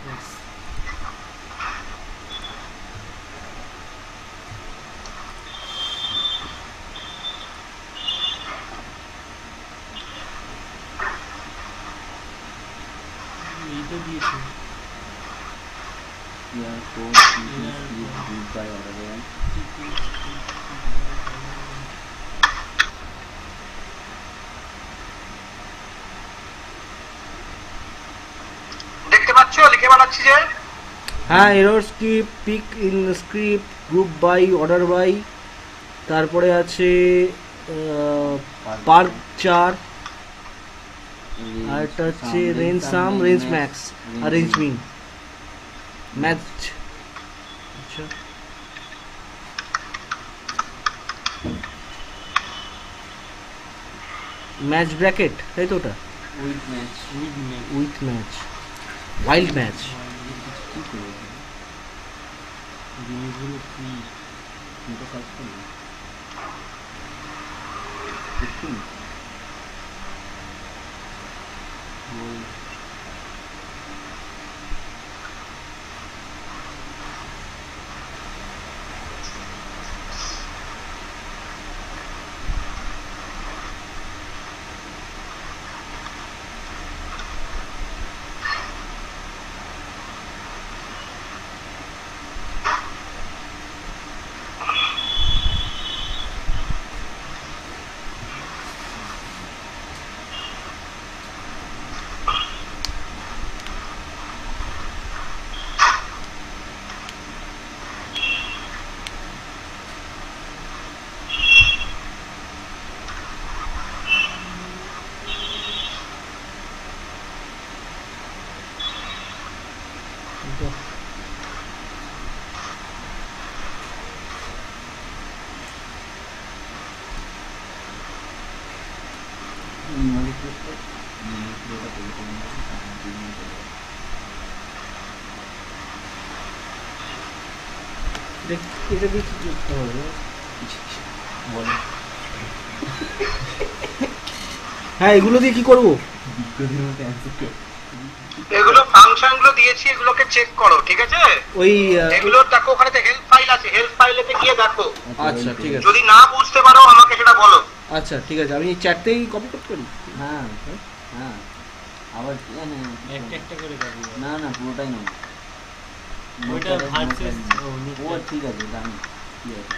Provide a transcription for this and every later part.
এইটা দিয়েছে দেখতে পাচ্ছ লিখে বানাচ্ছি যে হ্যাঁ error script pick in script group by order by, তারপরে আছে পার্ক 4, আর একটা হচ্ছে রেঞ্জ সাম, রেঞ্জ ম্যাক্স আর রেঞ্জ মিন ম্যাচ। আচ্ছা ম্যাচ ব্র্যাকেট তাই তো ওটা, with match with match wild match. কি করবো জিনিসগুলো কি সার্চ করবো এটা দিয়ে কি করতে হবে? হ্যাঁ এগুলো দিয়ে কি করবো? এগুলো ফাংশন গুলো দিয়েছি, এগুলোকে চেক করো, ঠিক আছে? ওই এগুলো দেখো, ওখানে হেল্প ফাইল আছে, হেল্প ফাইলেতে গিয়ে দেখো। আচ্ছা ঠিক আছে, যদি না বুঝতে পারো আমাকে সেটা বলো। আচ্ছা ঠিক আছে, আমি চ্যাটতেই কপি করতে পারি। হ্যাঁ হ্যাঁ আবার একটা একটা করে যাবো না না পুরোটাই নয়, ওইটা ভার্সেস ও ঠিক আছে জানি ঠিক আছে।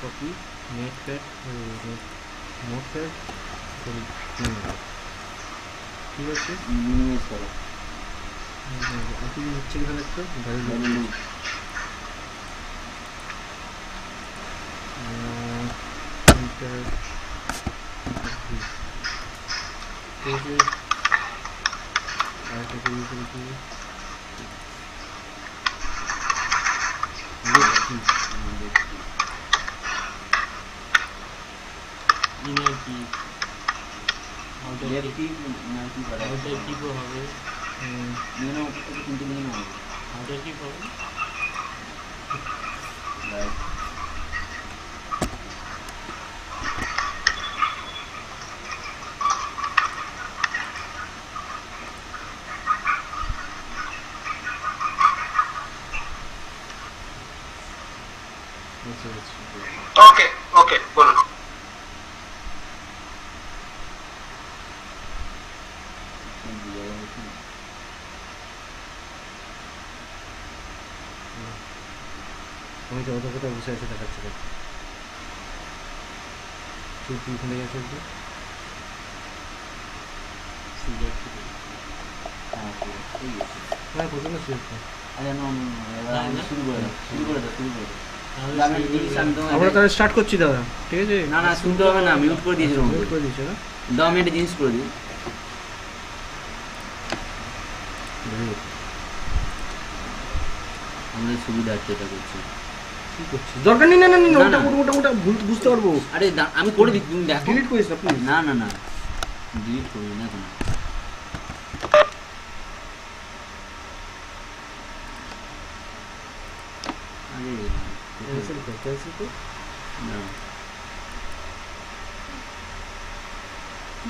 কপি নোটপ্যাড, নোটপ্যাড ঠিক আছে, মিনিমাইজ করো আপনি হচ্ছে কিনা একটু ইনার কি লেফট কি না কি করে আউটার কি হবে, নিয়ে নাও কিন্তু নিয়ে নাও আউটার কি হবে রাইট ওকে ওকে বলুন। আমি তো অত কোথাও বসে আছে দেখাচ্ছে, চলতি ওখানে গিয়ে চলতি হ্যাঁ প্রচন্ড সুযোগ। আরে না না শুরু করে দাও শুরু করে দাও শুরু করে দাও। আমরা তাহলে স্টার্ট করছি দাদা, ঠিক আছে? না না শুনতে হবে না, মিউট করে দিয়েছি, মিউট করে দিয়েছে না? দাও আমি একটা জিনিস করে দিই। আমাদের সুবিধার্থে এটা করছি। কি করছিস? দরকার নেই, না না না, ওটা ওটা ওটা বুঝতে পারবো। আরে আমি করে দিই, তুমি দেখো। ডিলিট করিস না প্লিজ। না না না ডিলিট করবি না এখন। আরে ক্যান্সেল কর, ক্যান্সেল কর। না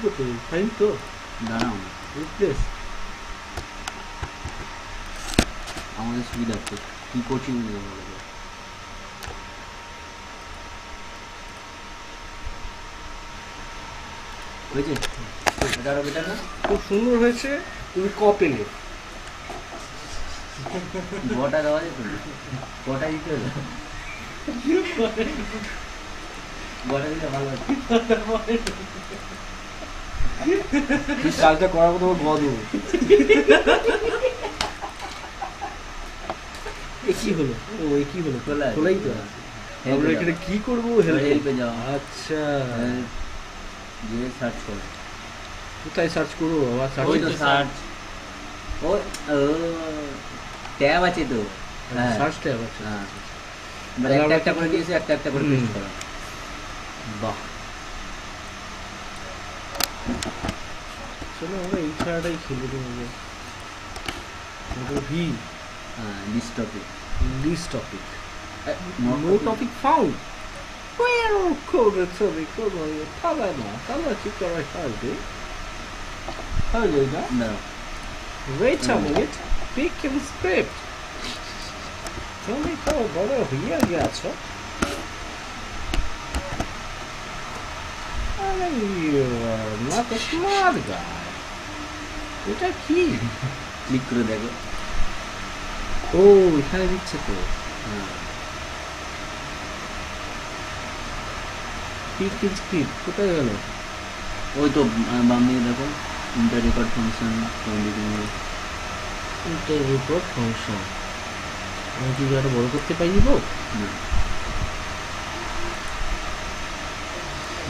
করতে ফাইন তো দাঁড়াও না, রিপ্লেস আমাদের সুবিধা হচ্ছে কি করছি বলে দেবো। হয়েছে এটা আরো বেটার না? খুব সুন্দর হয়েছে। তুমি ক পেলে? বটা দেওয়া যেত না? বটা দিতে হলো, বটা দিলে ভালো হতো। কাজটা করার কথা গ দেবো। এ কি হলো? ও এ কি হলো? খোলা আছে। খোলাই তো আছে। আমরা Help এখানে কি করবো? হেল্পে যাওয়া। আচ্ছা, যে সার্চ করো, কোথায় সার্চ করবো? আবার সার্চ ওই তো সার্চ, ও ট্যাব আছে তো। হ্যাঁ সার্চ ট্যাব আছে। হ্যাঁ, এবার একটা একটা করে দিয়েছে, একটা একটা করে পেস্ট করো। বাহ, চলো আমরা এই খেলাটাই খেলে দেবো। ভি হ্যাঁ, this topic, this topic, no no topic found. Welcome to the Korea Talana. Talana Chikara Hardy. How do you know? না, Wait a minute. Pick and script. তুমি তো বড় হইয়া গেছো। You are not a smart guy. এটা কি? Click করে দেখো। ও এখানে দিচ্ছে তো। হ্যাঁ, পিক ইন স্ক্রিপ্ট কোথায় গেল? ওই তো বাম দিকে দেখো, inter record function, inter record function. আমি কি এটা বড় করতে পারি গো? না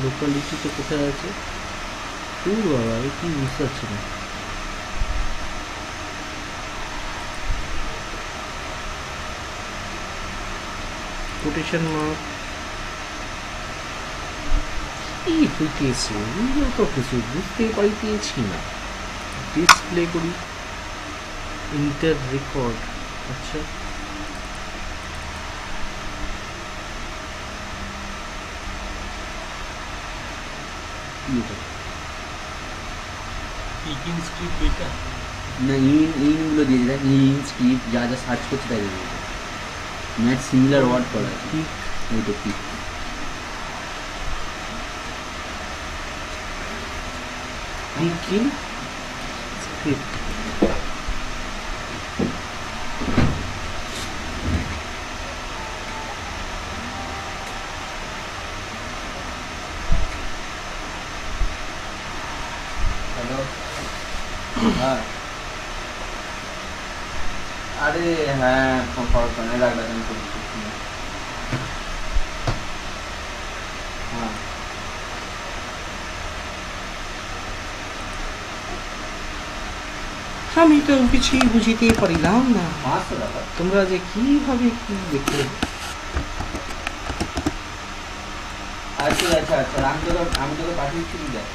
লোকালিটিতে কোথায় আছে? দূর বাবা, আমি কি বুঝতে পারছি না। কোটেশন মার্ক কি হইতেছে? বুঝলেও তো কিছু বুঝতে পারিতেছি না। ডিসপ্লে করি ইন্টার রেকর্ড। আচ্ছা, কি এটা? পিকিং স্ক্রিপ্ট এটা না, ইনগুলো দিয়ে দেখ, ইন স্ক্রিপ্ট যা যা সার্চ করছে তাই দিয়ে দেবে। ম্যাথ সিমিলার ওয়ার্ড করা আছে, পিক ওই তো pick. Pick in script. Hello, হ্যাঁ, আরে হ্যাঁ, খবর শোনে রাখলাম আমি করছি। হ্যাঁ, আমি তো কিছুই বুঝিতে পারিলাম না। 500 টাকা। তোমরা যে কিভাবে কি দেখলে? আচ্ছা আচ্ছা আচ্ছা, আমি তোকে পাঠিয়েছি দেখ।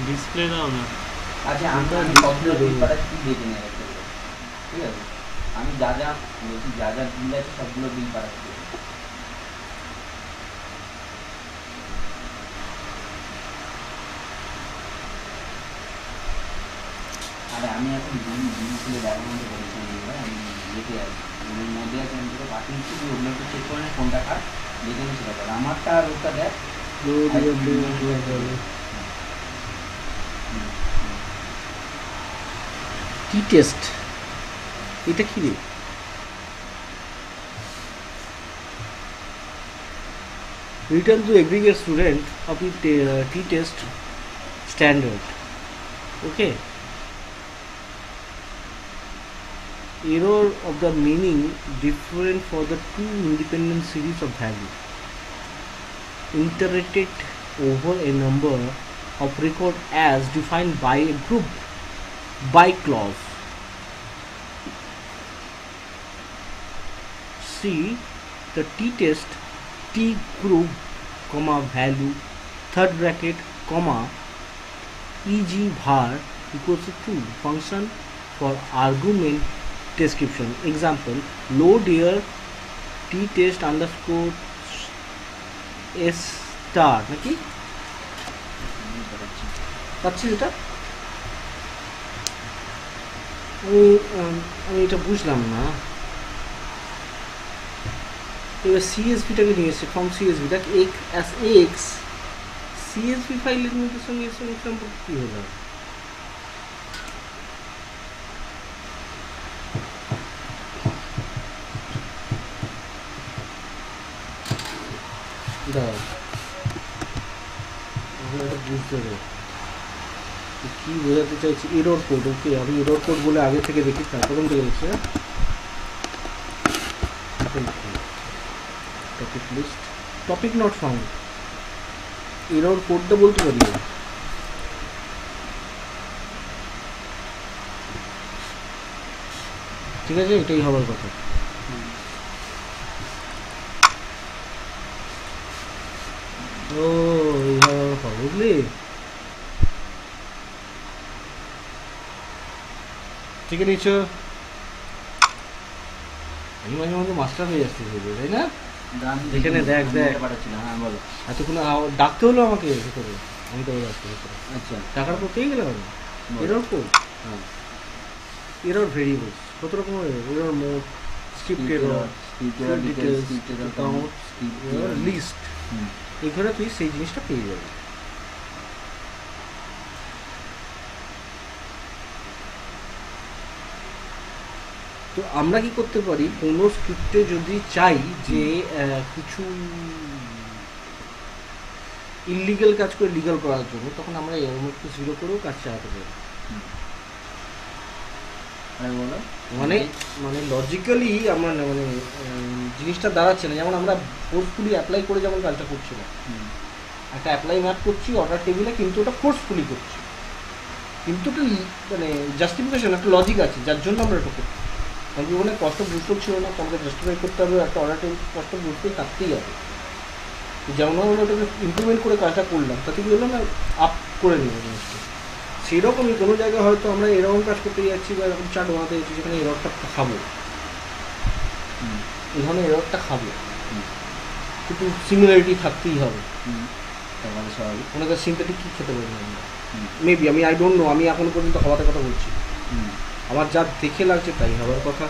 ডিসপ্লে দাও না। আচ্ছা, আমরা সবগুলো বিল পাঠাচ্ছি, দেখে নিয়ে রাখতে হবে। ঠিক আছে, আমি যা যা বলছি, যা যা বিল আছে সবগুলো বিল পাঠাচ্ছি। আরে আমি এখন বিল খুলে দেখানোর বলছি না, আমি দেখে আছি ওর মধ্যে আছে, আমি তোকে পাঠিয়েছি, তুই ওগুলো একটু চেক করে নে কোনটা কার, দেখে নিচ্ছি ব্যাপার। আমারটা আর ওটা দেখ। টি টেস্ট, এটা কি রে? Return to aggregate student of the t-test standard. Okay. Error of the meaning different for the two independent series of value. Iterated over a number of record as defined by a group by clause. See the t-test t group comma value third bracket comma eg var equals to true function for argument description. Example, load here t test underscore s star naki পাচ্ছিস এটা? আমি এটা বুঝলাম না। এবার সিএসভিটাকে নিয়ে এসছে, form CSV দেখ এক্স সিএসভি ফাইলের মধ্যে সঙ্গে এর সঙ্গে সম্পর্ক কী হলো? দাঁড়াও, এটা বুঝতে হবে কি বোঝাতে চাইছি। এরর কোড, ওকে আমি এরর কোড বলে আগে থেকে দেখি, প্রথম থেকে দেখছি। Topic list, topic not found, error কোডটা বলতে পারি। ঠিক আছে, এটাই হবার কথা। ও এই হবার কথা, বুঝলি? ঠিক আছে, নিচ্ছ আমি মাঝে মাঝে মাস্টার হয়ে যাচ্ছি, তাই না? এখানে দেখ দেখ, হ্যাঁ বলো। এতক্ষণ ডাকতে হলো আমাকে ভেতরে, আমি তো আসছি ভেতরে। আচ্ছা, টাকার পর পেয়ে গেলাম আমি। এরর কোড, হ্যাঁ, এরর ভেরিয়েবলস, কত রকমের error, mode, script error, details, count, list. এখানে তুই সেই জিনিসটা পেয়ে যাবি। তো আমরা কি করতে পারি, কোনো স্ক্রিপ্টে যদি চাই যে কিছু ইললিগাল কাজ করে লিগাল করার জন্য, তখন আমরা এরর মোডকে 0 করেও কাজ চালাতে পারি। মানে মানে লজিক্যালি আমরা মানে জিনিসটা দাঁড়াচ্ছে না, যেমন আমরা ফোর্সফুলি অ্যাপ্লাই করে যেমন কাজটা করছিলাম, একটা অ্যাপ্লাই ম্যাপ করছি অর্ডার টেবিলে, কিন্তু ওটা ফোর্সফুলি করছি, কিন্তু একটা মানে জাস্টিফিকেশন, একটা লজিক আছে যার জন্য আমরা এটা করছি। কারণ কি ওখানে কষ্ট বুঝতে ছিল না, আমাকে জাস্টিফাই করতে হবে, একটা অর্ডার টেবিল কষ্ট বুঝতেই থাকতেই হবে। যেমন আমরা ওটাকে ইমপ্লিমেন্ট করে কাজটা করলাম, তাতে কি হলো না, আপ করে নেব জিনিসটা। সেরকমই কোনো জায়গায় হয়তো আমরা এরকম কাজ করতে যাচ্ছি বা এরকম চার্ট বানাতে যাচ্ছি যেখানে এররটা খাবো, এই ধরনের এররটা খাবো, কিন্তু সিমিলারিটি থাকতেই হবে। তাহলে স্বাভাবিক। ওনাদের সিনথেটিক কী খেতে পারি আমরা, মেবি, আমি আই ডোন্ট নো, আমি এখনো পর্যন্ত হওয়াতে কথা বলছি, আমার যা দেখে লাগছে তাই হওয়ার কথা।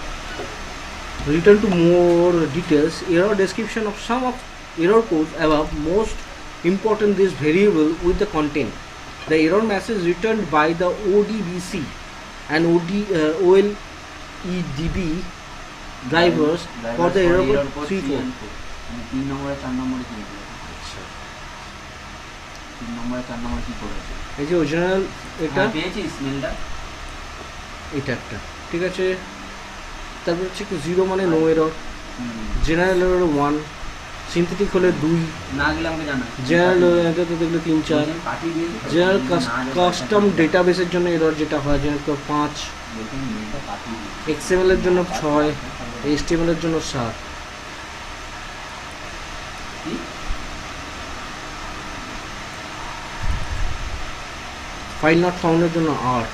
Return to more details, error description of some of error codes above, most important this variable with the content. The error message returned by the ODBC and OLEDB drivers for the error code 3-4. 3 নম্বরে 4 নম্বরে কি লিখলো? আচ্ছা, 3 নম্বরে 4 নম্বরে কি করেছে? এই যে অরিজিনাল এটা পেয়েছিস মেলটা? এটা একটা ঠিক আছে। তারপর হচ্ছে কি 0 মানে no error, general error 1, synthetic হলে 2, না গেলে আমাকে জানা। জেনারেল এরর দেখলে 3-4, জেনারেল কাস্টম ডেটাবেসের জন্য এরর যেটা হয় জেনারেল 5, XML এর জন্য 6, HTML এর জন্য 7। ফাইল নট ফাউন্ডের জন্য 8,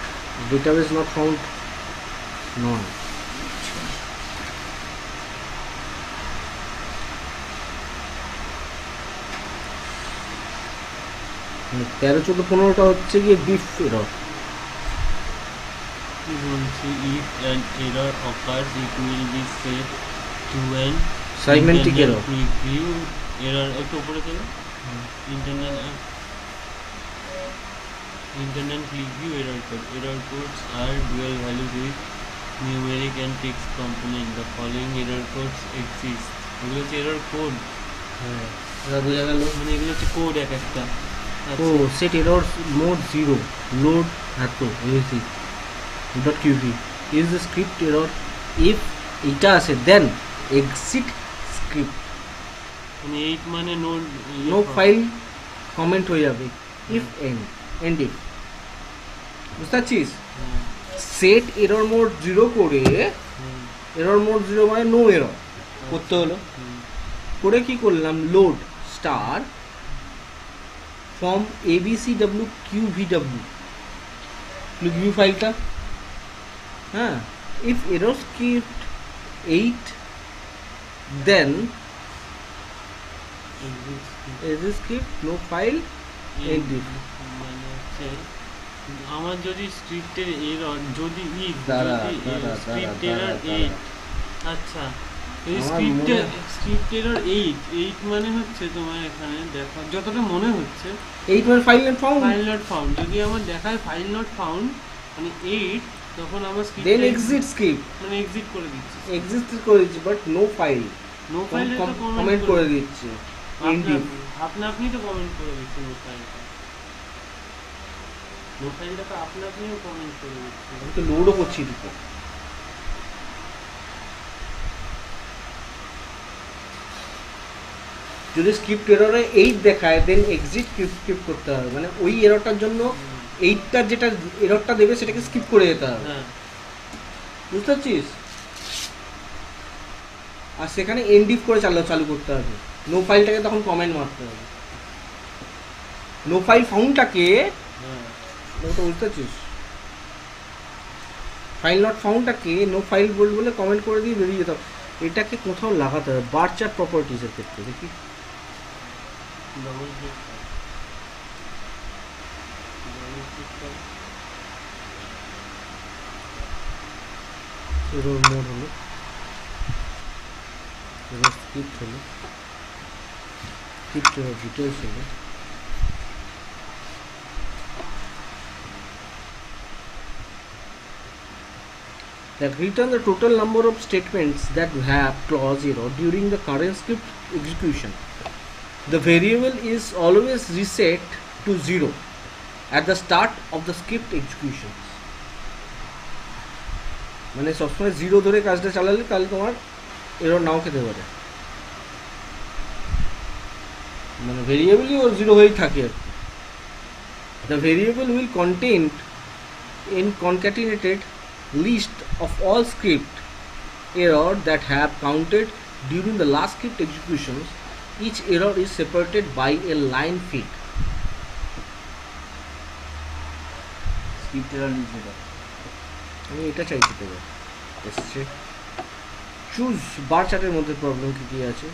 ডেটাবেস নট ফাউন্ড 9। 13, 14, 15টা হচ্ছে গিয়ে beef error. If an error occurs, it will be set to an Semantic internal error. preview error. একটু উপরে দেবে। Internal preview error code. Error codes are dual value with numeric and text component. The following error codes exist. এগুলো হচ্ছে error code, হ্যাঁ, এটা বোঝা গেল। মানে এগুলো হচ্ছে কোড এক একটা। ও সেট এরর মোড 0, লোড এত এসি ডট কিউবি is the script error, if এটা আছে দেন এক্সিট স্ক্রিপ্ট, মানে 8 মানে নো ফাইল কমেন্ট হয়ে যাবে, ইফ এন্ড ইফ। বুঝতে পারছিস? সেট এরর মোড 0 করে, এরর মোড 0 মানে নো এরর করতে হলো, করে কি করলাম, লোড স্টার ফ্রম abcwqvw ফাইলটা, হ্যাঁ, if error script 8 then exit script no file end if. মানে হচ্ছে আমার যদি স্ক্রিপ্টের এরর যদি দাঁড়া, স্ক্রিপ্ট দাঁড়া, এরর দাঁড়া। 8, আচ্ছা এই আমার স্ক্রিপ্ট এরর 8 মানে হচ্ছে তোমার এখানে দেখো যতটা মনে হচ্ছে 8 মানে file not found, file not found, যদি আমার দেখায় ফাইল নট ফাউন্ড মানে 8, তখন আমার স্ক্রিপ্ট দেন এক্সিট স্ক্রিপ্ট মানে এক্সিট করে দিচ্ছে, এক্সিস্ট করে দিচ্ছি বাট নো ফাইল, নো ফাইলে তো কমেন্ট করে দিচ্ছি এনডিভ। আপনি তো কমেন্ট করে দিচ্ছেন নো ফাইলটা, নো ফাইলটা তো আপনিও কমেন্ট করে দিচ্ছেন। আমি তো লোডও করছি দিতে। যদি স্ক্রিপ্ট এররে 8 দেখায় দেন এক্সিট স্ক্রিপ্ট করতে হবে, মানে ওই এররটার জন্য 8টার যেটা এররটা দেবে সেটাকে স্কিপ করে যেতে হবে, হ্যাঁ বুঝতে পারছিস? আর সেখানে এনডিভ করে চালু করতে হবে, নো ফাইলটাকে তখন কমেন্ট মারতে হবে। নো ফাইল ফাউন্ডটাকে হ্যাঁ ওটা বুঝতে পারছিস, ফাইল নট ফাউন্ডটাকে নো ফাইল বলে কমেন্ট করে দিয়ে বেরিয়ে যেতে হবে। এটাকে কোথাও লাগাতে হবে বার চার্ট প্রপার্টিসের ক্ষেত্রে, দেখি ডবল ক্লিক এরর মোড হলো, এরর স্ক্রিপ্ট হলো, স্ক্রিপ্ট এরর ডিটেলস হলো, that return the total number of statements that have clause error during the current script execution. The variable is always reset to 0 at the start of the script execution. মানে সবসময় 0 ধরে কাজটা চালালে তাহলে তোমার error নাও খেতে পারে, মানে ভেরিয়েবলই ওর 0 হয়েই থাকে। The variable will contain in concatenated list of all script error that have counted during the last script executions. Each error is separated by a line feed. Script error নিচে দাও। আমি এটা চাইছি তো এসছে। চুজ বার চার্টের মধ্যে প্রবলেম কী কী আছে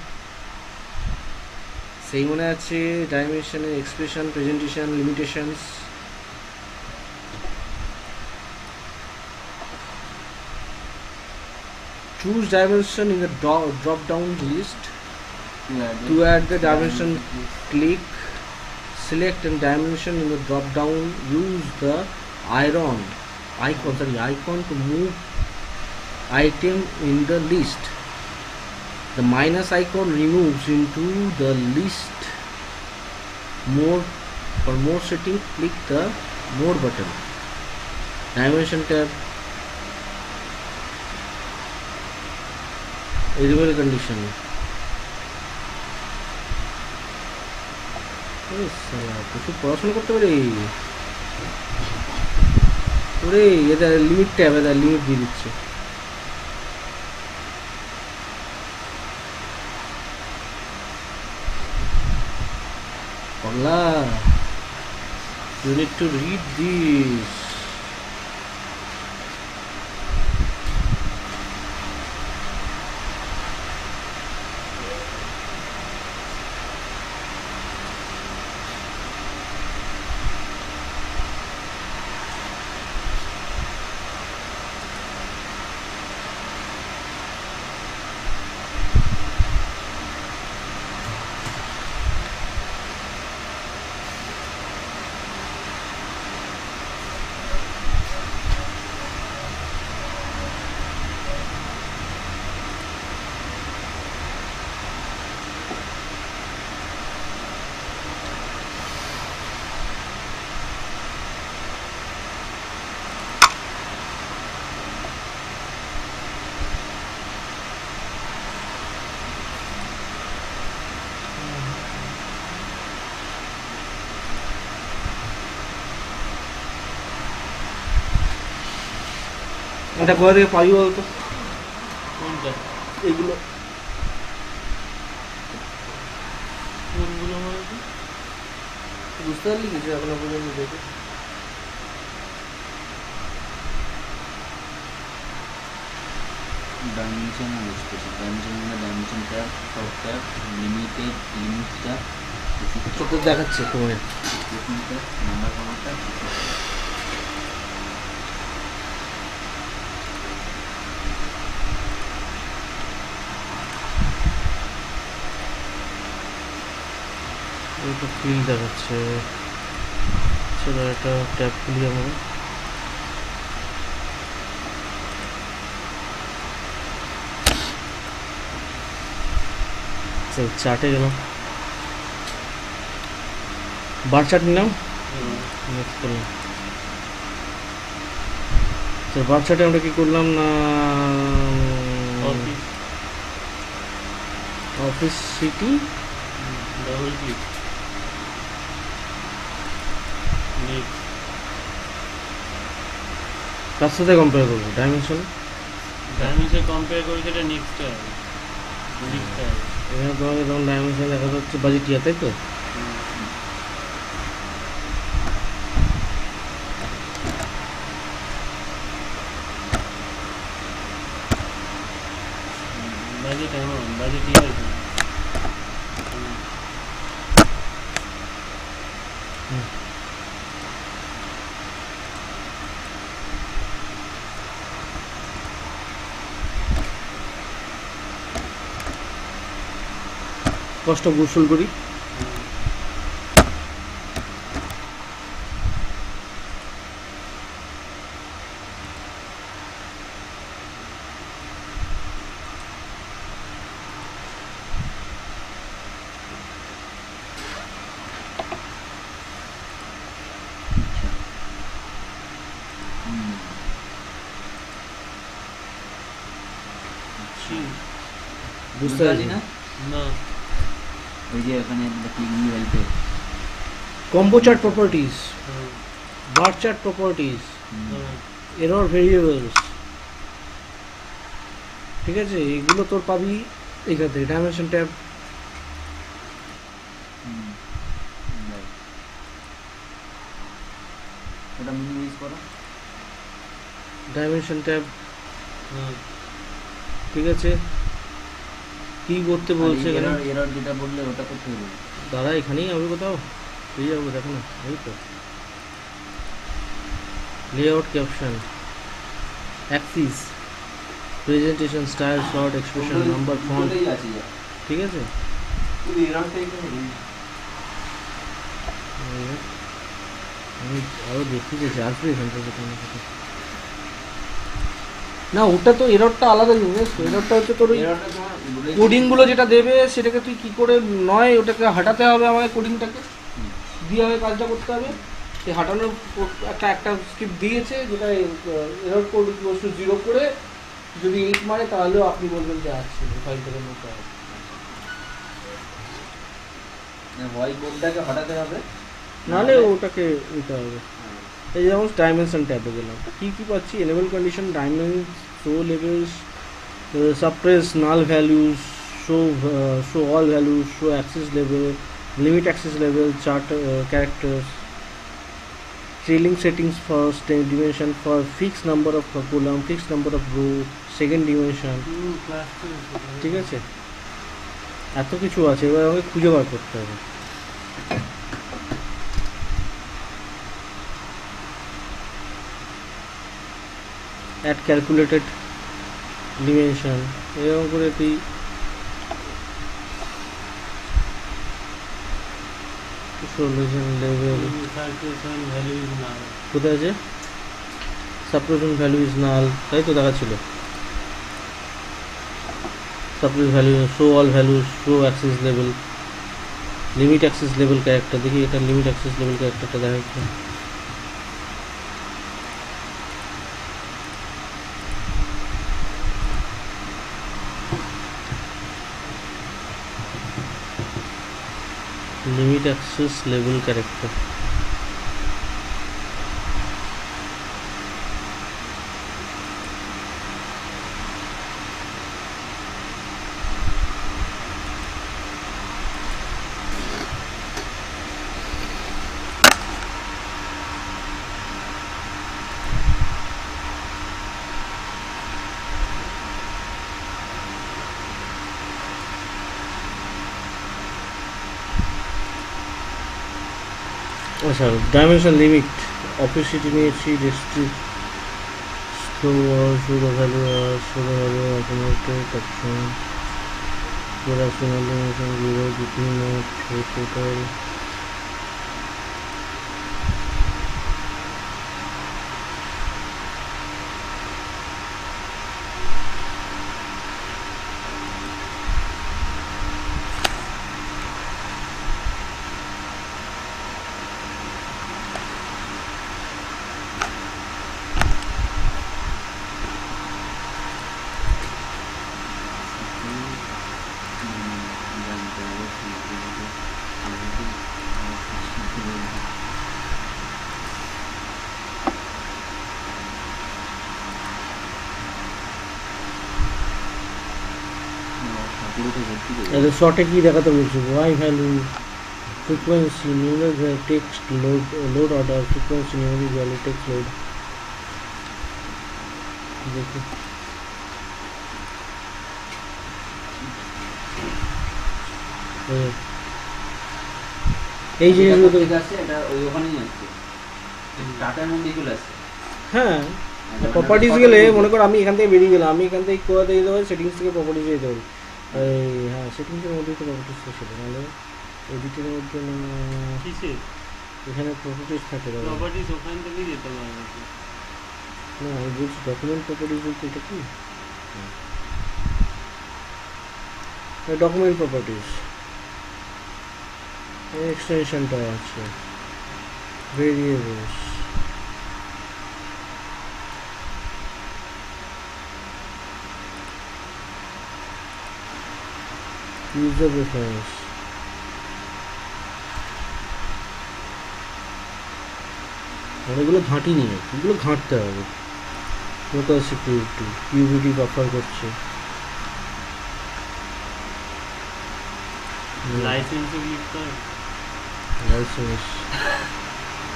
সেই মনে আছে, dimension, expression, presentation, limitations. Choose dimension in the drop down list. To add the dimension, click, select and dimension in the drop down. Use the icon to move item in the list. The minus icon removes into the list. For more setting, click the more button. Dimension tab. Eligible condition. প্রচুর পড়াশোনা করতে পারে ওরে, এটা limit tab, এটা limit দিয়ে দিচ্ছে। পাগলা, you need to read this. এটা কোথা থেকে পাই বলতো কোনটা এগুলো? কোনগুলো মানে কি? বুঝতে পারলি কিছু এখনো পর্যন্ত দেখে? ডাইমেনশন আর এক্সপ্রেশন। ডাইমেনশন মানে ডাইমেনশন ট্যাব, সব ট্যাব, লিমিটেড, লিমিট ট্যাব, তোকে দেখাচ্ছে তোমার এক্সপ্রেশন ট্যাব, নাম্বার কমার ট্যাব। এটা ফিল দেখাচ্ছে। সেটা একটা ট্যাব খুলি আমরা। চার্টে গেলাম, বার চার্ট নিলাম, নেক্সট করলাম। বার চার্টে আমরা কি করলাম না, office office city double click next কার সাথে কম্পেয়ার করবো? ডাইমেনশন ডাইমেনশন কম্পেয়ার করে সেটা নেক্সটে হবে। নেক্সটে হবে এখানে তোমাকে তখন ডাইমেনশন দেখা যাচ্ছে বাজেটিয়া, তাই তো? বাজেট এমন বাজেট ইয়ার কষ্ট গোসল করি। বুঝতে পারছি না না ওই যে ওখানে ক্লিকিং হেল্পে combo chart properties, bar chart properties, error variables, ঠিক আছে? এগুলো তোর পাবি এখান থেকে। ডাইমেনশন ট্যাব, ওটা মিনিমাইজ করো। ডাইমেনশন ট্যাব, ঠিক আছে? কি করতে বলছে এখানে? এরর যেটা বললে ওটা করতে হবে। দাদা এখানেই হবে কোথাও, পেয়ে যাবো, দেখো না, এই তো layout, caption, Axis, presentation, style, short, expression, number, font, আছে ঠিক আছে? কিন্তু এররটা এখানে নেই। আমি আরও দেখতে চাইছি, আসবে এখান থেকে কোনো কিছু। না, ওটা তো এররটা আলাদা জিনিস। এররটা হচ্ছে তোর ওই এররটা তোমার বলেই- কোডিংগুলো যেটা দেবে সেটাকে তুই কি করে নয় ওটাকে হাঁটাতে হবে, আমাকে কোডিংটাকে দিয়ে হবে, কাজটা করতে হবে। সেই হাঁটানোর একটা একটা স্ক্রিপ্ট দিয়েছে যেটা এরর কোড বস্তু 0 করে যদি 8 মারে তাহলেও আপনি বলবেন যে আছে ফাইলটাকে মতো হবে। হয় কোডটাকে হটাতে হবে, নাহলে ওটাকে নিতে হবে। এই যেমন ডাইমেনশন ট্যাবে গেলাম, কী কী পাচ্ছি? Enable condition, dimensions, show levels, suppress null values, show all values, show axis level, limit axis level, chart characters, trailing settings first dimension for fixed number of column, fixed number of row, second dimension, ঠিক আছে? এত কিছু আছে, এবার আমাকে খুঁজে বার করতে হবে। অ্যাড ক্যালকুলেটেড ডিমেনশন, এরকম করে তুই সলিউশন লেভেল কোথায় আছে? সাপ্রেশন ভ্যালু ইজ নাল, তাই তো দেখাচ্ছিল। Suppress value, show all values, show axis level, limit axis level character. দেখি এটা লিমিট অ্যাক্সেস লেভেল ক্যারেক্টারটা দেখাচ্ছে। লিমিট অ্যাক্সেস লেভেল ক্যারেক্টার, আচ্ছা ডাইমেনশন লিমিট, অপেসিটি নিয়েছি, district, show the value, show the value, automated option, production automation, zero between note, total. এর শর্টে কি দেখাতে বলছো? Y value, frequency, numeric text load order, frequency, numeric value text load. দেখো এই জিনিসগুলো তো আছে, এটা ওই ওখানেই আছে, টাটার মধ্যেই চলে আসছে। হ্যাঁ, প্রপার্টিস গেলে মনে করো আমি এখান থেকে বেরিয়ে গেলাম, আমি এখান থেকে কোয়াতে যেতে পারি, সেটিংস থেকে প্রপার্টিসে যেতে পারি। এই হ্যাঁ, সেটিংসের মধ্যেই তো প্রপার্টিস ছিল, নাহলে এডিটের মধ্যে কিসে এখানে প্রপার্টিস থাকে। প্রপার্টিজ ওখান থেকেই যেতে পারে নাকি? না, আমি বলছি ডকুমেন্ট প্রপার্টিস বলতে এটা কি? ডকুমেন্ট প্রপার্টিস এক্সটেনশনটা আছে, ভেরিয়েবলস, user reference, অনেকগুলো ঘাঁটি নিয়ে, এগুলো ঘাঁটতে হবে। লোকাল সিকিউরিটি, ইউবিডি বাফার করছে, লাইসেন্সে ক্লিক কর, লাইসেন্স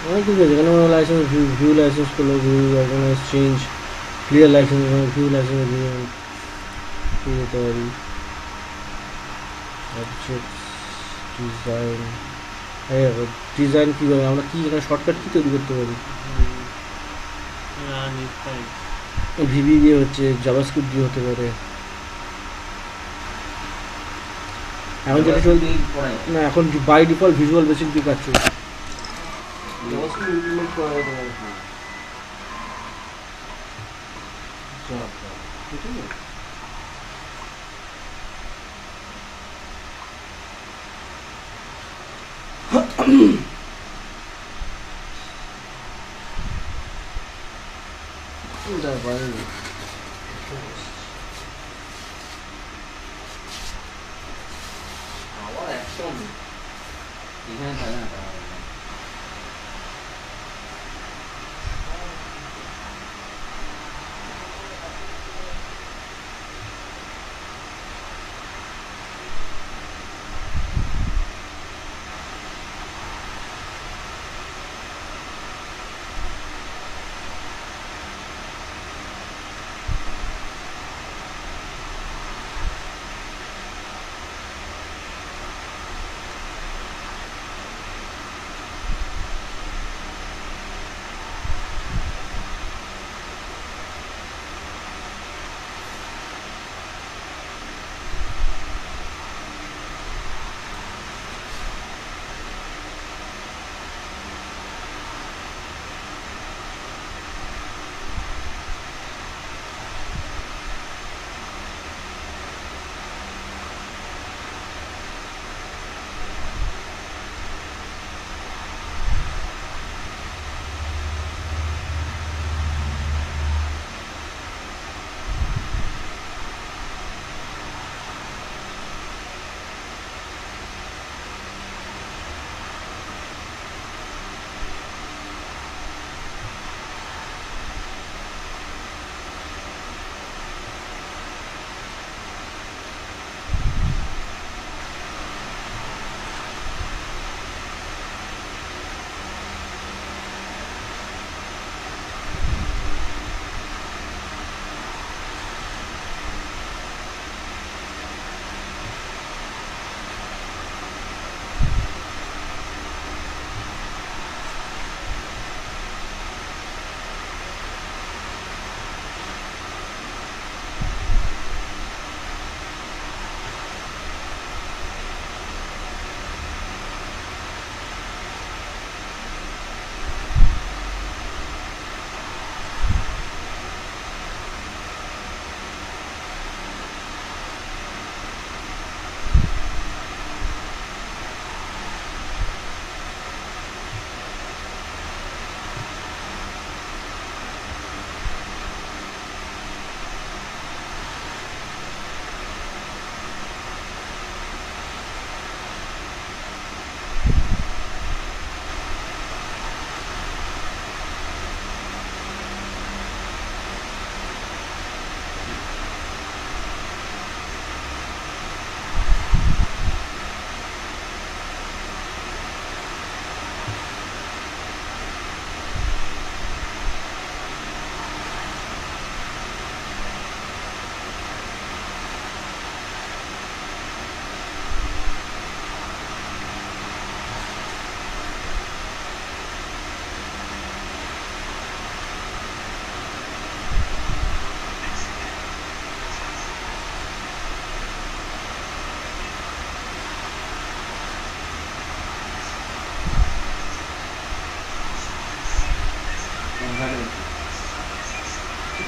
অনেক কিছু আছে এখানে। লাইসেন্স ভিউ লাইসেন্স করলো, view organize change, clear license, view license agreement যেতে পারি, অবজেক্ট ডিজাইন। ডিজাইন কীভাবে আমরা কী এখানে শর্টকাট কী তৈরি করতে পারি? রান স্পাইস, ভিবি দিয়ে হচ্ছে, জাভাস্ক্রিপ্ট দিয়ে হতে পারে। এখন যেটা চলছে না, এখন বাই ডিফল্ট ভিজুয়াল বেসিক দিয়ে কাজ চলছে। জাভাস্ক্রিপ্ট ইমপ্লিমেন্ট করা যেতে পারে। ঠিক আছে, আবার একদম এখানে থাকে না।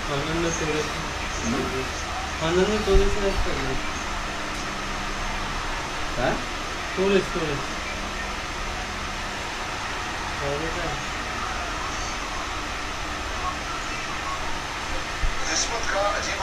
खाना तोड़े खाना तोड़े से একটা হ্যাঁ तोड़े খাওয়াটা किस्मत का अजीब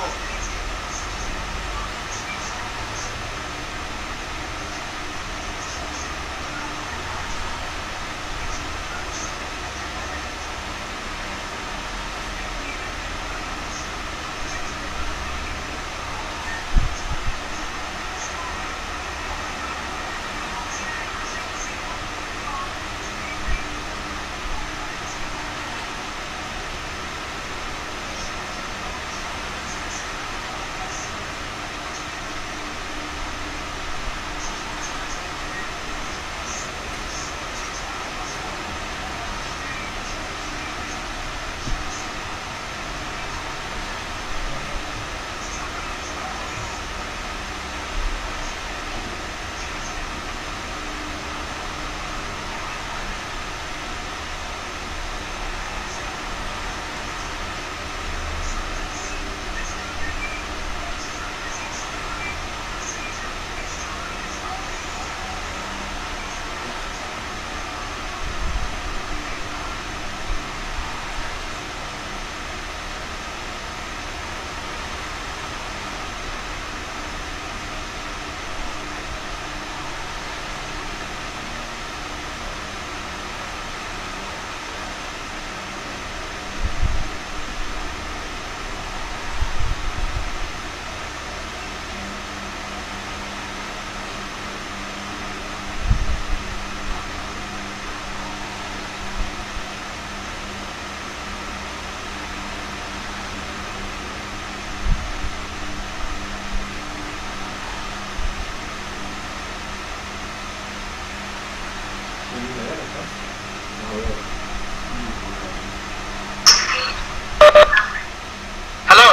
হ্যালো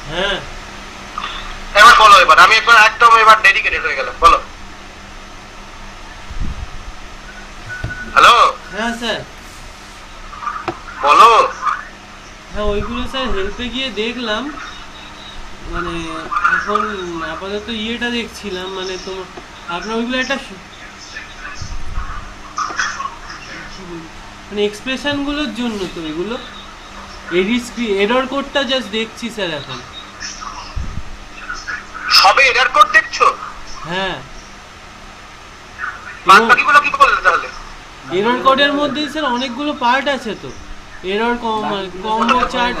হ্যাঁ এবার বলো এবার আমি একবার একদম এবার ডেডিকেটেড হয়ে গেলাম বলো হ্যালো হ্যাঁ স্যার বলো হ্যাঁ ওইগুলো স্যার হেল্পে গিয়ে দেখলাম মানে এখন আপাতত ইয়েটা দেখছিলাম মানে তোমার আপনার ওইগুলো একটা মানে এক্সপ্রেশনগুলোর জন্য তো এগুলো এরর কোডটা জাস্ট দেখছি স্যার এখন সবে এরর কোড দেখছো হ্যাঁ বাদ বাকিগুলো কি করলে তাহলে এরর কোডের মধ্যে স্যার অনেকগুলো পার্ট আছে তো error combo chart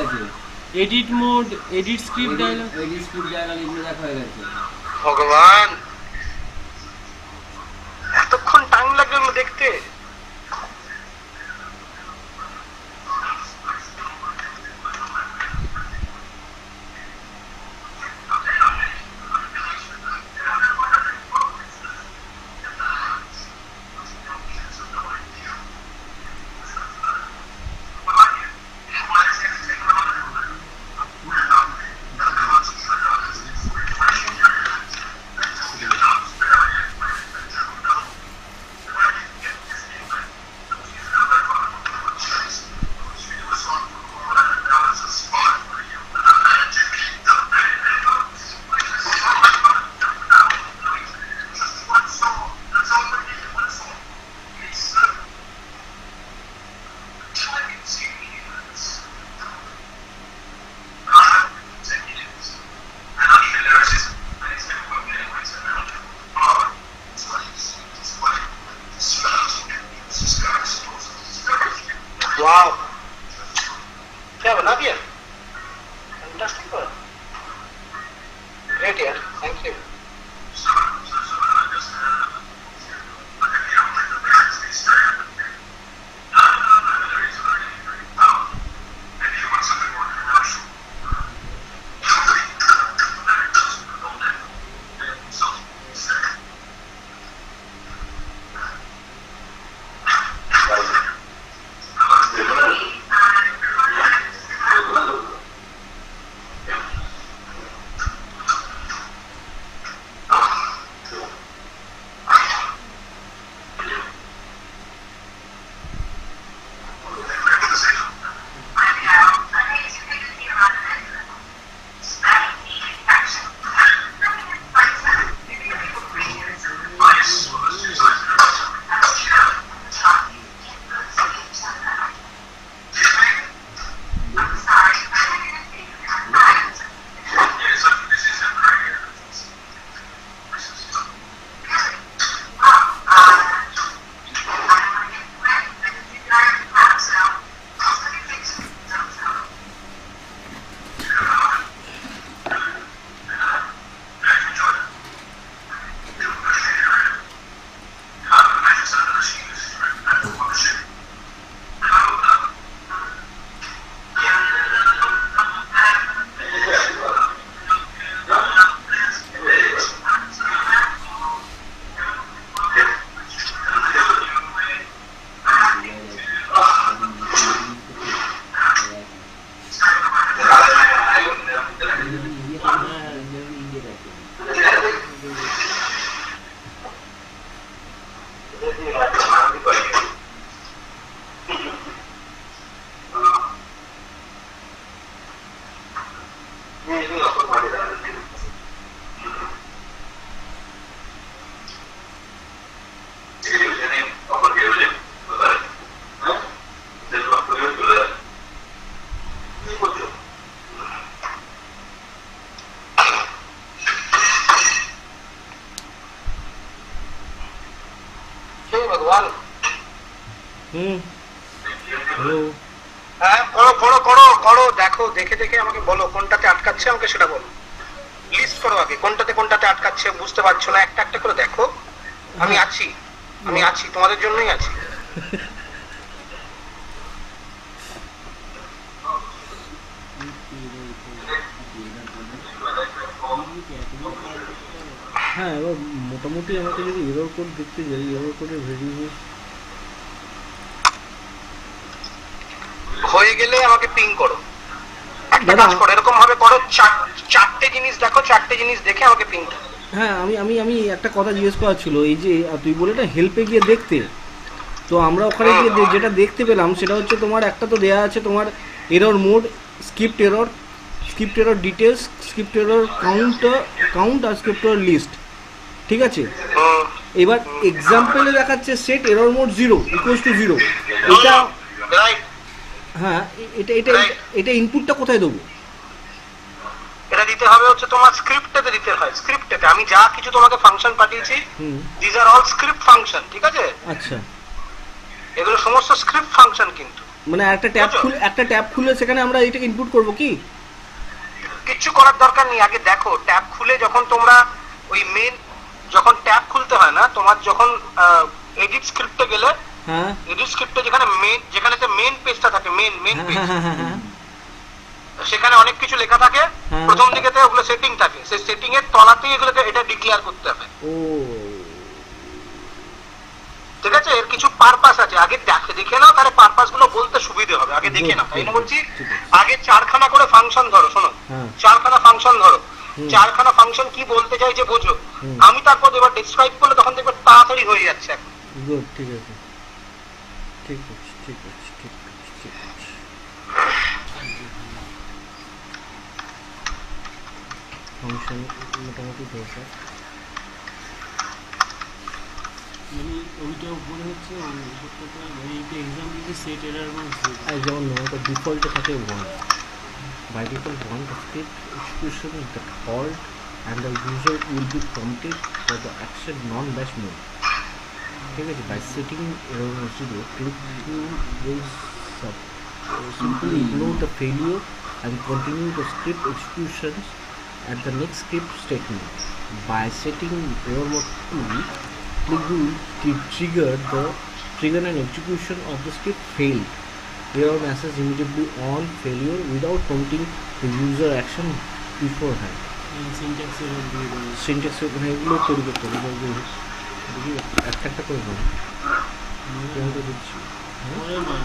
edit mode edit script dialog edit script dialog এগুলো দেখা হয়ে গেছে ভগবান এতক্ষণ টাইম লাগবে দেখতে वाह क्या बना दिया फैंटास्टिक ग्रेट यार थैंक यू হ্যালো, হ্যাঁ করো করো করো করো, দেখো দেখে দেখে আমাকে বলো কোনটাতে আটকাচ্ছে, আমাকে সেটা বলো। লিস্ট করো আগে কোনটাতে কোনটাতে আটকাচ্ছে, বুঝতে পারছো না একটা একটা করে দেখো। আমি আছি, আমি আছি, তোমাদের জন্যই আছি। হ্যাঁ এবার মোটামুটি আমাকে যদি এরর কোড দেখতে যাই, এরর কোডের ভেরিয়েবল হয়ে গেলে আমাকে পিং করো। একটা দাদা, কাজ করো, এরকম ভাবে করো, চারটে জিনিস দেখো, চারটে জিনিস দেখে আমাকে পিং করো। হ্যাঁ আমি আমি আমি একটা কথা জিজ্ঞেস করার ছিল, এই যে তুই বলে না হেল্পে গিয়ে দেখতে, তো আমরা ওখানে গিয়ে যেটা দেখতে পেলাম সেটা হচ্ছে তোমার একটা তো দেয়া আছে তোমার error mode, script error details, script error count আর স্ক্রিপ্ট এরর লিস্ট, ঠিক আছে? এবার এক্সাম্পলে দেখাচ্ছে set error mode 0 equals to 0, এটা রাইট। হ্যাঁ এটা এটা এটা ইনপুটটা কোথায় দেবো? এটা দিতে হবে হচ্ছে তোমার স্ক্রিপ্টেতে দিতে হয়। স্ক্রিপ্টেতে আমি যা কিছু তোমাকে ফাংশন পাঠিয়েছি, দিস আর অল স্ক্রিপ্ট ফাংশন, ঠিক আছে? আচ্ছা, এগুলো সমস্ত স্ক্রিপ্ট ফাংশন। কিন্তু মানে একটা ট্যাব খুলে সেখানে আমরা এটাকে ইনপুট করব কি? কিচ্ছু করার দরকার নেই। আগে দেখো ট্যাব খুলে যখন তোমরা ওই মেন, যখন ট্যাব খুলতে হয় না তোমার, যখন এডিট স্ক্রিপ্টে গেলে, হ্যাঁ এডিট স্ক্রিপ্টে যেখানে যেখানেতে মেন পেজটা থাকে, মেন পেজ, হ্যাঁ সেখানে অনেক কিছু লেখা থাকে। হ্যাঁ। প্রথম দিকেতে ওগুলো সেটিং থাকে, সেই সেটিং এর তলাতেই এগুলোকে এটা ডিক্লেয়ার করতে হবে। ও ঠিক আছে, এর কিছু পারপাস আছে, আগে দেখে নাও, তাহলে পারপাস গুলো বলতে সুবিধে হবে। আগে দেখে নাও, তাই না বলছি? আগে 4খানা করে ফাংশন ধরো, শোনো, 4খানা ফাংশন ধরো, 4খানা ফাংশন কি বলতে চাইছে বোঝো। আমি তারপর এবার ডেসক্রাইব করলে তখন দেখবে তাড়াতাড়ি হয়ে যাচ্ছে। এখন গুড, ঠিক আছে ঠিক আছে ঠিক আছে ঠিক আছে ঠিক আছে। ফাংশন মোটামুটি দরকার, মানে ওইটা উপরে হচ্ছে উপরটা, মানে এইটা এক্সাম্পল সেট এরর মোড 0, আর যেমন ওটা ডিফল্টে থাকে 1, by default 1 the script execution is the halt and the user will be prompted for the action non-bash mode, ঠিক আছে? by setting error mode 0, click through this simply ignore the failure and continue the script executions at the next script statement. By setting error mode 2, click to trigger an execution of the script failed. Error message immediately on failure without prompting the user action beforehand. Syntax error দিয়ে দেবে। Syntax মানে এগুলো তৈরি করতে হবে, দেখি একটা করে হবে, কেমনটা দিচ্ছি ওরে মা,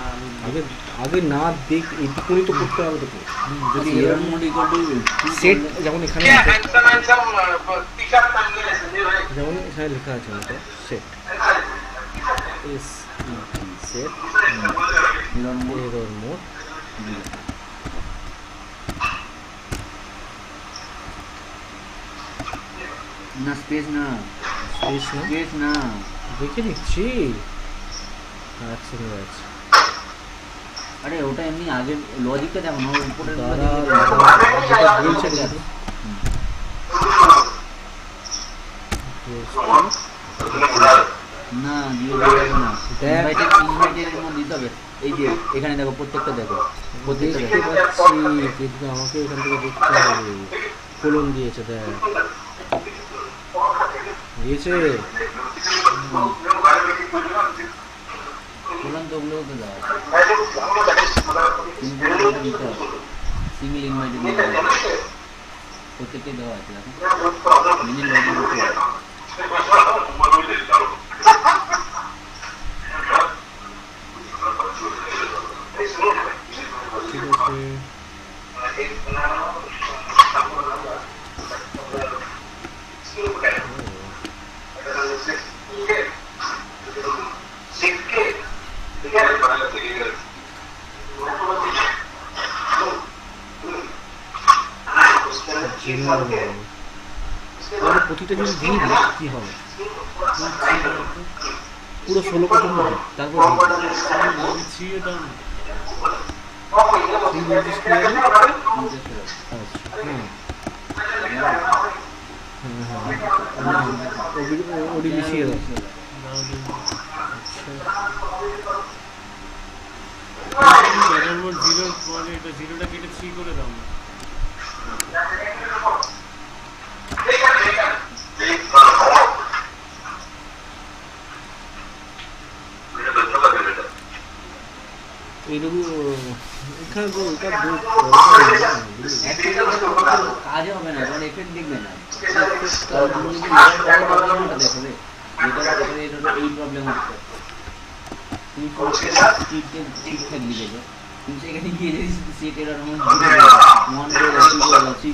আগে না দেখ, এইটুকুনি তো করতে হবে তোকে। যদি error mode equal to set যেমন এখানে আছে, যেমন এখানে লেখা আছে আমাদের সেট সেট এরর মোড, না স্পেস না স্পেস না, দেখে নিচ্ছি। আচ্ছা আছে, আরে ওটা এমনি আগে লজিকটা দেখো না, উপরে বলছে না দিয়ে যাবে না, ইনভাইটের মধ্যে দিতে হবে। এই যে এখানে দেখো, প্রত্যেকটা দেখো, প্রত্যেকটা দেখতে দেখো। পাচ্ছি, কিন্তু আমাকে এখান থেকে দেখতে হবে। কোলন দিয়েছে, দেখ দিয়েছে, কোলন তো ওগুলো তো দেওয়া দিতে হবে, সিঙ্গেল ইনভাইটেড দিতে হবে, প্রত্যেকটাই দেওয়া আছে। দেখো মিনি লজিক করতে হবে। ঠিক আছে। তাহলে প্রতিটা যদি দিয়ে দিই কী হবে? পুরো 16 কত হবে? তারপর থ্রিও দাও না। ওডি মিশিয়ে দাও। ব্যাটার মোড 0 পরে এটা 0টা কেটে 3 করে দাও না। এইটুকু এখানে তো ওটা কাজ হবে না, কারণ এফেক্ট দেখবে না। তুমি যদি দেখবে এটা এই প্রবলেম হচ্ছে, তুমি ঠিকঠাক লিখেছো কিন্তু সেখানে গিয়ে যদি সেট এরর মন করে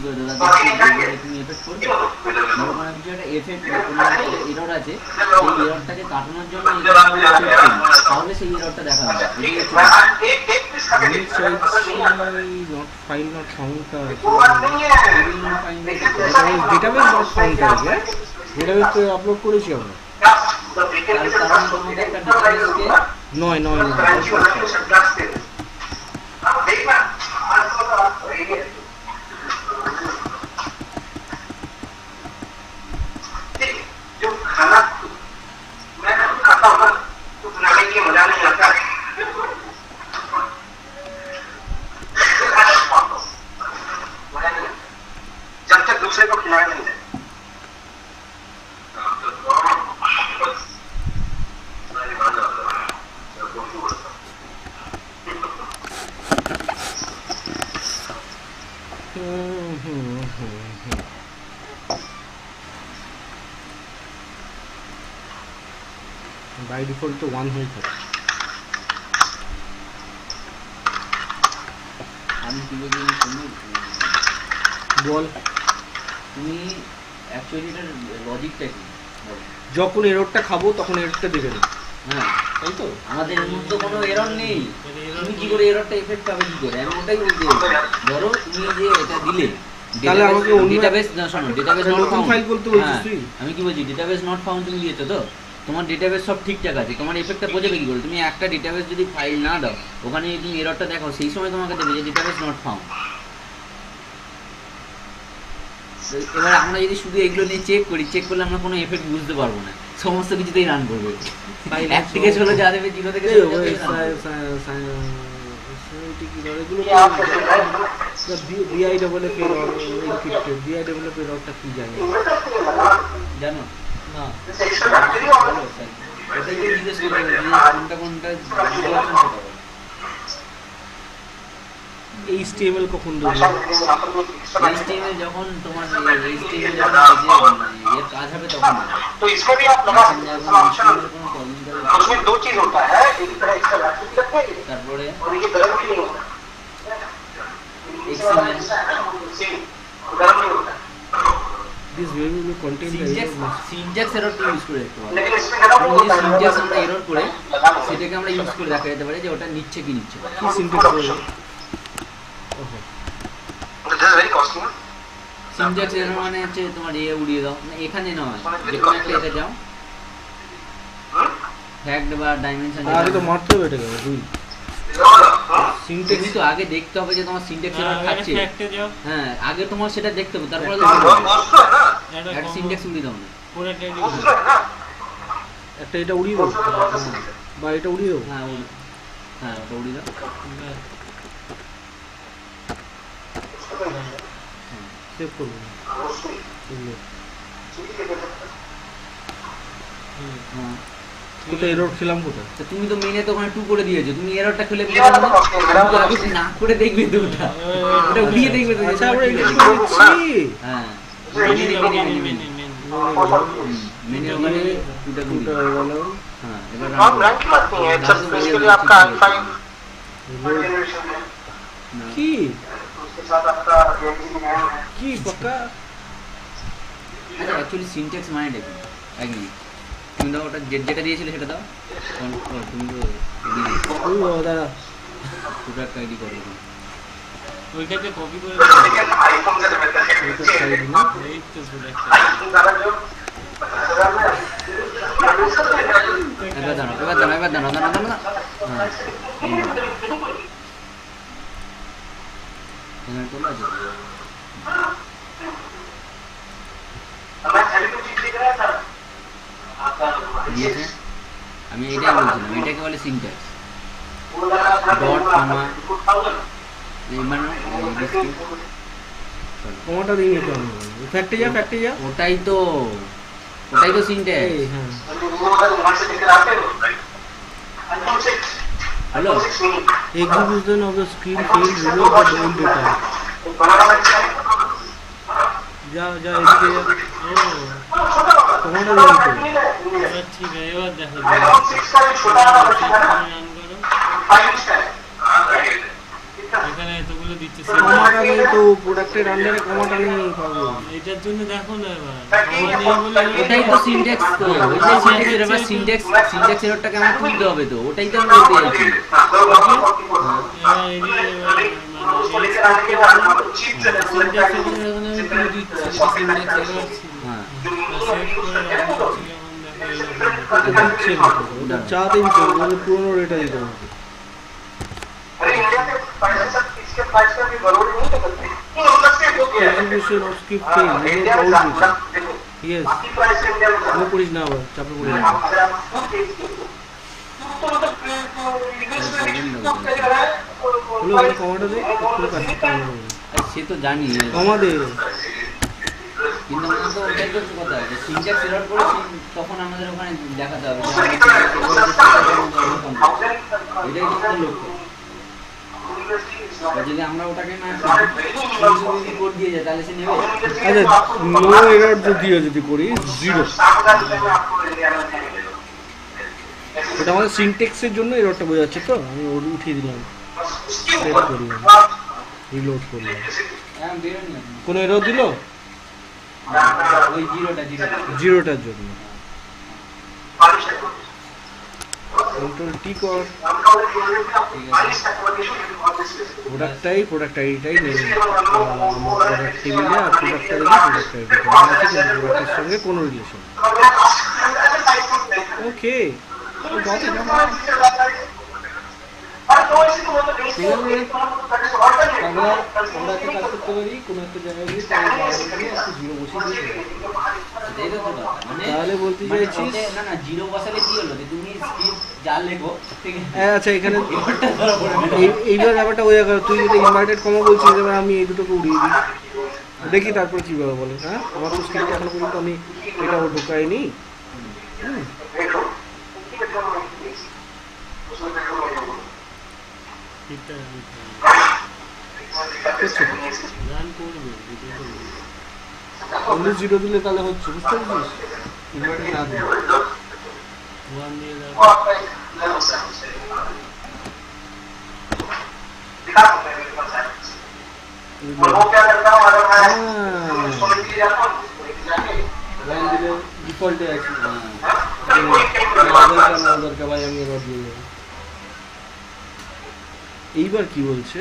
করে তুমি এফেক্ট করবে কোনো কিছু একটা এফেক্ট কোনো এরর আছে, সেই এররটাকে কাটানোর জন্য তাহলে সেই এররটা দেখা হবে। not file not found database not found database তো আপলোড করেছি আমরা। কারণ তোমাদের একটা ডেটাবেসকে নয় जो खाना मैं खाता हूँ ना तो बनाने की मजा नहीं आता। जब तक दूसरे को खिलाया नहीं जाए। বাই ডিফল্ট তো 1 হয়ে থাকে। আমি কি বলি তুমি বল তুমি অ্যাকচুয়ালি এটার লজিকটা কি? যখন এররটা খাবো তখন এররটা দেখে দেবো, হ্যাঁ তাই তো? আমাদের এর মধ্যে কোনো এরর নেই, তুমি কি করে এররটা এফেক্ট পাবে কি করে? আমি ওটাই বলতে চাইছি। ধরো তুমি যে এটা দিলে তাহলে আমাকে অন্য ডেটাবেস না, শোনো ডেটাবেস নট ফাউন্ড ফাইল বলতে বলছিস তুই? আমি কি বলছি, ডেটাবেস নট ফাউন্ড তুমি দিয়েছো তো, তোমার ডেটাবেস সব ঠিকঠাক আছে, তোমার এফেক্টটা বোঝাবে কি করে? তুমি একটা ডেটাবেস যদি ফাইল না দাও, ওখানে যদি তুমি এররটা দেখাও, সেই সময় তোমাকে দেবে যে ডেটাবেস নট ফাউন্ড। এবার আমরা যদি শুধু এগুলো নিয়ে চেক করি, চেক করলে আমরা কোনো এফেক্ট বুঝতে পারবো না, সমস্ত কিছুতেই রান করবে। এক থেকে চলে যা দেবে, 0 থেকে বিআই ডবলেপ এনক্রিপ্টেড বিআই ডবলেপ এররটা কি জানি জানো না? ওটাই তো জিজ্ঞেস করতে হবে যে কোনটা HTML কখন দেবো? HTML যখন তোমার HTML যখন এর কাজ হবে তখন। तो इसमें भी आप लगा सकते हैं ऑप्शन। उसमें दो चीज होता है, एक तरह इसका वैक्यूम करते हैं তারপরে और ये गर्म भी नहीं होता। XML गर्म नहीं होता। This way will contain the error. Syntax এররটা ইউজ করে দেখতে পারো। लेकिन इसमें गर्म नहीं होता। সিনট্যাক্স আমরা এরর করে সেটাকে আমরা ইউজ করে দেখা যেতে পারে যে ওটা নিচ্ছে কি নিচ্ছে না। কি সিনট্যাক্স বলে? ওহো, This is very costly. Syntax error মানে হচ্ছে তোমার উড়িয়ে দাও, না এখানে নয়, যে কোনো একটা এটা যাও ফ্যাক্ট বা ডাইমেনশন। আগে তো মারতে হবে এটাকে দুই সিনট্যাক্স তুমি তো আগে দেখতে হবে যে তোমার সিনট্যাক্স এরর খাচ্ছে। ফ্যাক্টে যাও, হ্যাঁ আগে তোমার সেটা দেখতে হবে, তারপরে दोस्तों है ना, একটা সিনট্যাক্স উড়িয়ে দাও না। পুরো টেডি दोस्तों है ना, একটা এটা উড়িয়ে দেবো বা এটা উড়িয়ে দেবো। হ্যাঁ হ্যাঁ ওটা উড়িয়ে দাও। সেভ করবো না এগুলো। হ্যাঁ কোথায় এরর খেলাম কোথায়? তো তুমি তো মেনে তো ওখানে 2 করে দিয়েছো, তুমি এররটা খুলে পেলে না, তুমি তো আগে না করে দেখবে তো ওটা উড়িয়ে দেখবে তো। আচ্ছা আমরা এটা করে দিচ্ছি। হ্যাঁ মেনে মেনে ওখানে 2টা করে দুটো দিও। হলো হ্যাঁ এবার आप रैंक की बात नहीं है, जस्ट बेसिकली आपका i5 जनरेशन है, কি उसके साथ आपका एनजीबी रैम है। কি পাকা আচ্ছা অ্যাকচুয়ালি সিনট্যাক্স মানে দেখো এক মিনিট, তুমি দাও ওটা যেটা দিয়েছিলে সেটা দাও। তুমি তো ওই দাদা 2টা একটা আইডি করো। ওইটাকে কপি করে ওইটা সাইড না এই তো প্রোডাক্ট এবার দাঁড়াও হ্যাঁ এই নাও। এখানে তোলা আছে দিয়েছে। আমি এটাই বলছিলাম, এটাকে বলে সিনট্যাক্স। ডট কমা মানে কমাটা দিয়ে নিতে হবে ফ্যাক্টে যা ওটাই তো সিনট্যাক্স। এই হ্যাঁ hello execution of the screen failed reload the old data যা এদিকে যা কমাটা দিয়ে নিতে হবে। এবার ঠিক আছে, এবার দেখো রান করো, এখানে এতগুলো দিচ্ছে কমাটা নেই তো প্রোডাক্টের আন্ডারে কমাটা নেই পাবো। এটার জন্য দেখো না এবার কমা নেই বলে ওটাই তো সিনট্যাক্স, তো ওইটাই সিনট্যাক্স। এবার সিনট্যাক্স এররটাকে আমার তুলতে হবে, তো ওটাই তো আমি বলতে চাইছি। এবার এদিকে হ্যাঁ দিচ্ছে না তো, ওটা চা দিচ্ছে ওদের পুরোনো রেটটা দিতে হবে। Execution of script failed reload the old data yes no করিস না আবার চাপে পড়ে যাবে। হলো ওই কমাটা দে একটু কাছে সে তো জানি, কমা দে কিন্তু আমাদের তো ওটাই তো কথা, সিনট্যাক্স এরর করে তখন আমাদের ওখানে দেখাতে হবে যে এটাই তো লক্ষ্য। যদি আমরা ওটাকে না কোড দিয়ে যাই তাহলে সে নেবে। আচ্ছা নো এরর যদি করি 0 এটা আমাদের সিনট্যাক্সের জন্য এররটা বোঝাচ্ছে তো আমি ওর উঠিয়ে দিলাম সেট করলাম রিলোড করলাম হ্যাঁ বেরোনি আপনি। কোনো এরর দিল ওই জিরোটার জন্য কন্ট্রোল টি কর প্রোডাক্ট আইডিটাই নেই প্রোডাক্ট টেবিলে আর প্রোডাক্টটা দেখি প্রোডাক্ট আইডি প্রোডাক্টের সঙ্গে কোনো রিলেশন ওকে আমরা একটা কাজ করতে পারি কোনো একটা জায়গায় গিয়ে একটু জিরো বসিয়ে দিয়ে এটাই তো কথা। মানে তাহলে বলতে মানে চাইছিস না না জিরো বসালে কি হলো যে তুমি স্ক্রিপ্ট যা লেখো ঠিক আছে হ্যাঁ আচ্ছা এখানে এররটা ধরা পড়ে না। এইবার ব্যাপারটা হয়ে গেল তুই যদি ইনভার্টেড কমা বলছিস এবার আমি এই দুটোকে উড়িয়ে দিই দেখি তারপর কীভাবে বলে হ্যাঁ আমার তো স্ক্রিপ্ট এখনো পর্যন্ত আমি এটাও ঢোকাইনি রান করবে অন্য জিরো দিলে তাহলে হচ্ছে বুঝতে পারছিস ইনভার্টেড না দিলে ওয়ান দিয়ে দাও ডিফল্টে আছে ভাই আমি এবার দিয়ে দেবো এইবার কি বলছে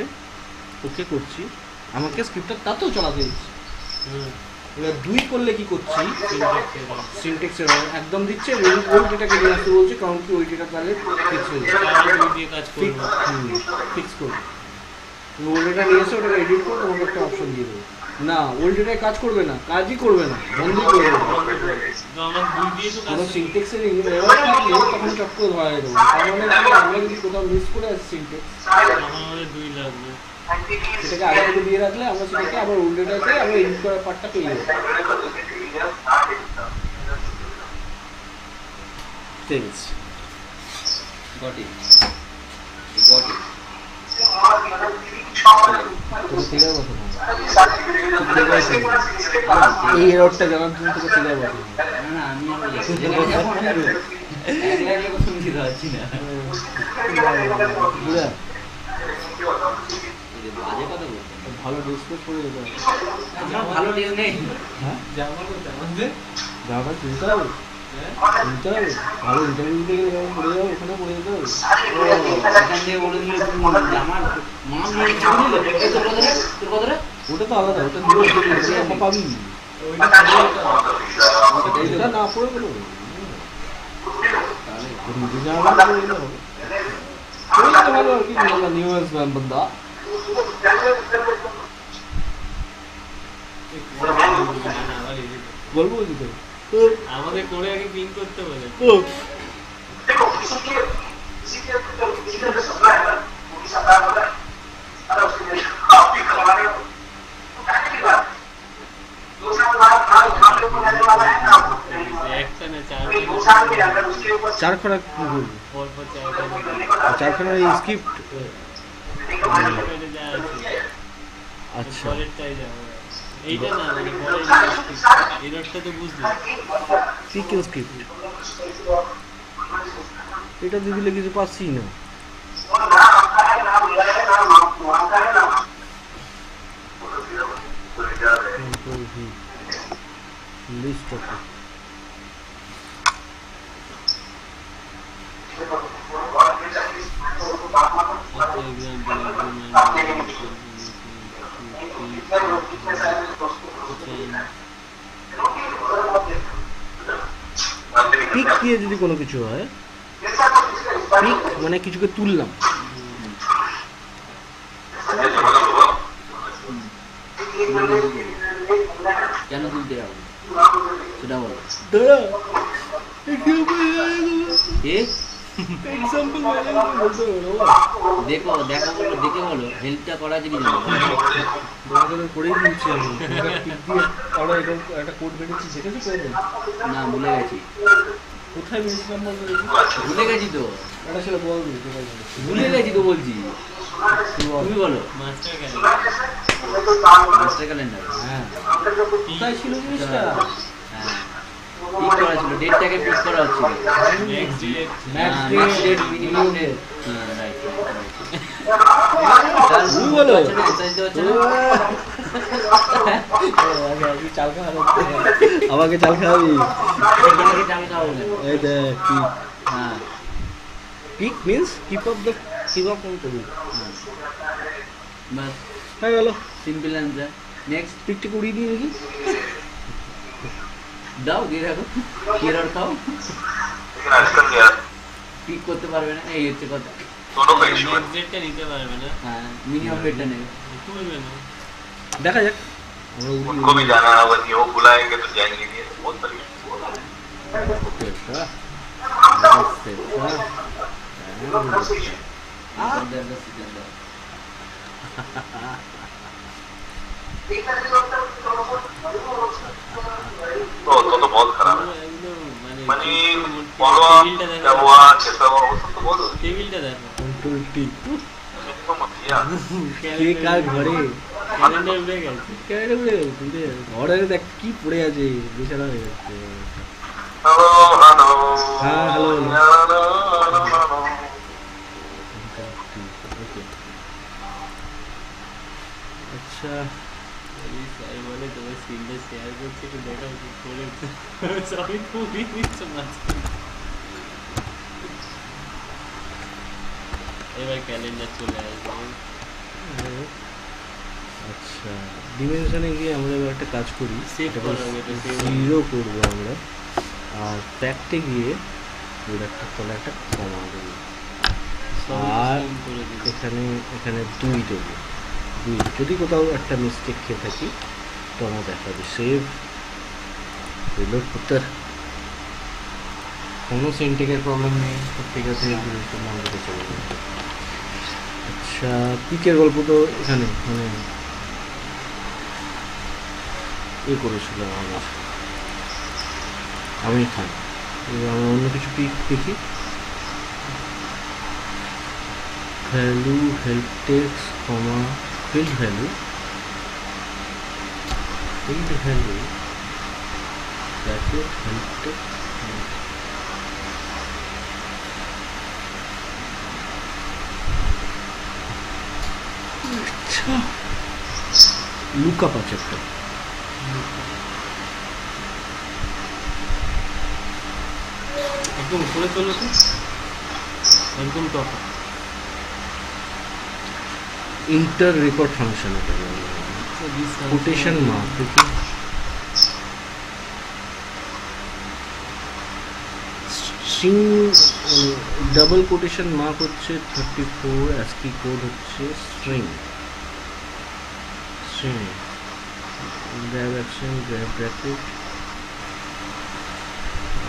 ওকে করছি আমাকে স্ক্রিপ্টটা তাতেও চালাতে দিচ্ছে এবার 2 করলে কি করছি সিনট্যাক্স এরর একদম দিচ্ছে ওই ডেটাকে নিয়ে আসতে বলছে কারণ কি ওই ডেটা তাহলে ফিক্স হয়ে যাবে দিয়ে কাজ করবো ফিক্স করবে ওই ডেটা নিয়ে এসে ওটাকে এডিট করে তোমাকে একটা অপশন দিয়ে দেবে না ওই ডেটায় কাজ করবে না কাজই করবে না বন্ধই করবে না তো আমার দুই দিয়ে তো কোনো কাজ সিনট্যাক্সের এরর থাকলে তখন চট করে ধরা দেবো তার মানে কি আমরা যদি কোথাও মিস করে আসি সিনট্যাক্স আমার আমাদের 2 লাগবে সেটাকে আগে থেকে দিয়ে রাখলে আমরা সেটাকে আবার ওই ডেটাতে আমরা এডিট করার পার্টটা পেয়ে যাবো thanks Got it. Got it. তোকে শেখার কথা না এই এররটা জানার জন্য তোকে শেখার কথা না না আমি যেখানে যাবো না এক লাখ লোক শুনতে পাচ্ছি না। বুঝা এই যে বাজে কথা বলছেন। ভালো ডিসপ্লে করে দেবো আপনার ভালো ডিল নেই। হ্যাঁ যাওয়াটা কিনতে হবে কিনতে হবে ভালো ইন্টারভিউ দিতে গেলে যেমন পড়ে যাবো ওখানে পড়ে যেতে হবে এখান থেকে বলে দিলে তুমি আমার মাম নিয়ে নিয়ে এই তোর কথা রে তোর কথা রে ওটা তো আলাদা, ওটা দুটো পাবি, এটা না পড়ে গেল ভালো আর কি, নিউ বন্ধা বলবো আমাকে করে আগে পিং করতে বলে। একটা না চারখানা কি বলবো, পরপর চারখানার এই স্ক্রিপ্ট। যা আছে আচ্ছা পরেরটাই যাবো। এইটা না মানে পরের এরটা তো বুঝলি। সিকেন্স স্ক্রিপ্ট এটা দিয়ে দিলে কিছু পাচ্ছি না। লিস্ট ওকে পিক দিয়ে যদি কোনো কিছু হয়, পিক মানে কিছুকে তুললাম, কেন তুলতে যাবো সেটা বলো। দাঁড়া দেখো দেখা বলো, দেখে বলো হেল্পটা করা জিনিস করেই দিচ্ছি আমি। আমরা এরকম একটা কোড বেরিয়েছি, দেখেছি কোড? না ভুলে গেছি, কোথায় বেরিয়েছিলাম বলতে ভুলে গেছি তো, এটা ছিল বল, ভুলে গেছি তো বলছি, তুমি বলো। মাস্টার গেল মাস্টার ক্যালেন্ডার, হ্যাঁ কোথায় ছিল জিনিসটা? হ্যাঁ পিক করা ছিল, ডেটটাকে পিক করা হচ্ছিল, next delete max date minimum date. হ্যাঁ রাইট তুমি বলো। আমাকে চাল খাওয়াবি? এই দেখ পিক, হ্যাঁ pick means keep up the keep up করবি। বাস হয়ে গেল, সিম্পল অ্যান্সার। নেক্সট পিকটিকে উড়িয়ে দিয়ে দেখি। দাও দিয়ে রাখো, কেরর খাও, পিক করতে পারবে না, এই হচ্ছে কথা। নেক্সট ডেটটা নিতে পারবে না, হ্যাঁ মিনিমাম ডেটটা নেবে। তুলবে না। দেখা যাক। उनको भी जाना होगा कि वो बुलाएंगे तो जाएंगे नहीं, बहुत तरीके तो बहुत खराब है। একদম मनी बोलवा क्या हुआ कैसा हुआ वो सब तो बोलो, টেবিলটা দেখো, কন্ট্রোল টি इसको मत किया। কে কার ঘরে ক্যালেন্ডার উড়ে গেছে। কেন উড়ে গেছে? ঘরে দেখ কি পড়ে আছে, বিছানা হয়ে যাচ্ছে। हेलो हेलो हाँ, हेलो, हेलो। हेलो। আচ্ছা স্যার বলে তোমার স্ক্রিনটা শেয়ার করছি, একটু দেখাও কি করেছে। সবই খুবই দিচ্ছ মাঝখানে। এবার ক্যালেন্ডার চলে আসবে। আচ্ছা ডিমেনশনে গিয়ে আমরা এবার একটা কাজ করি, Save করা হবে, এটা save হবে। জিরো করবো আমরা, আর ফ্যাক্টে গিয়ে ওর একটা তলে একটা কমা দেবো, আর করে দিচ্ছি। এখানে এখানে 2 দেবো, 2। যদি কোথাও একটা মিস্টেক খেয়ে থাকি তো আমার দেখাবে। সেভ রিলোড করতে কোনো সিনটেকের প্রবলেম নেই, প্রত্যেকের থেকে মন্দিরে চলে যাবে। আচ্ছা পিকের গল্প তো এখানে মানে এ করেছিলাম আমি খান। এবার আমরা অন্য কিছু পিক দেখি, value help text comma field value, field value bracket help text, আচ্ছা লুকআপ আছে একটা, একদম উপরে চলো তো, একদম টপ। ইন্টার রেকর্ড ফাংশন, এটা So this কোটেশন মার্ক দেখি, স্ট্রিং ডাবল কোটেশন মার্ক হচ্ছে 34, অ্যাসকি কোড হচ্ছে string, string grab action grab bracket,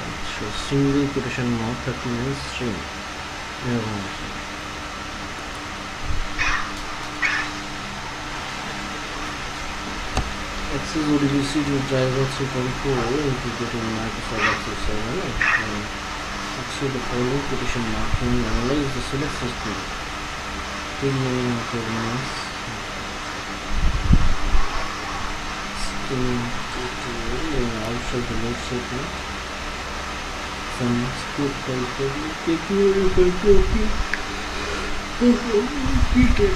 আচ্ছা সিঙ্গেল কোটেশন মার্ক 39 স্ট্রিং এরকম আছে। Access ODBC to driver to control integrated Microsoft Access Server. Actually, the following quotation mark can analyze the select system. Still knowing how to organize. Still outside the load statement. Some script code repeated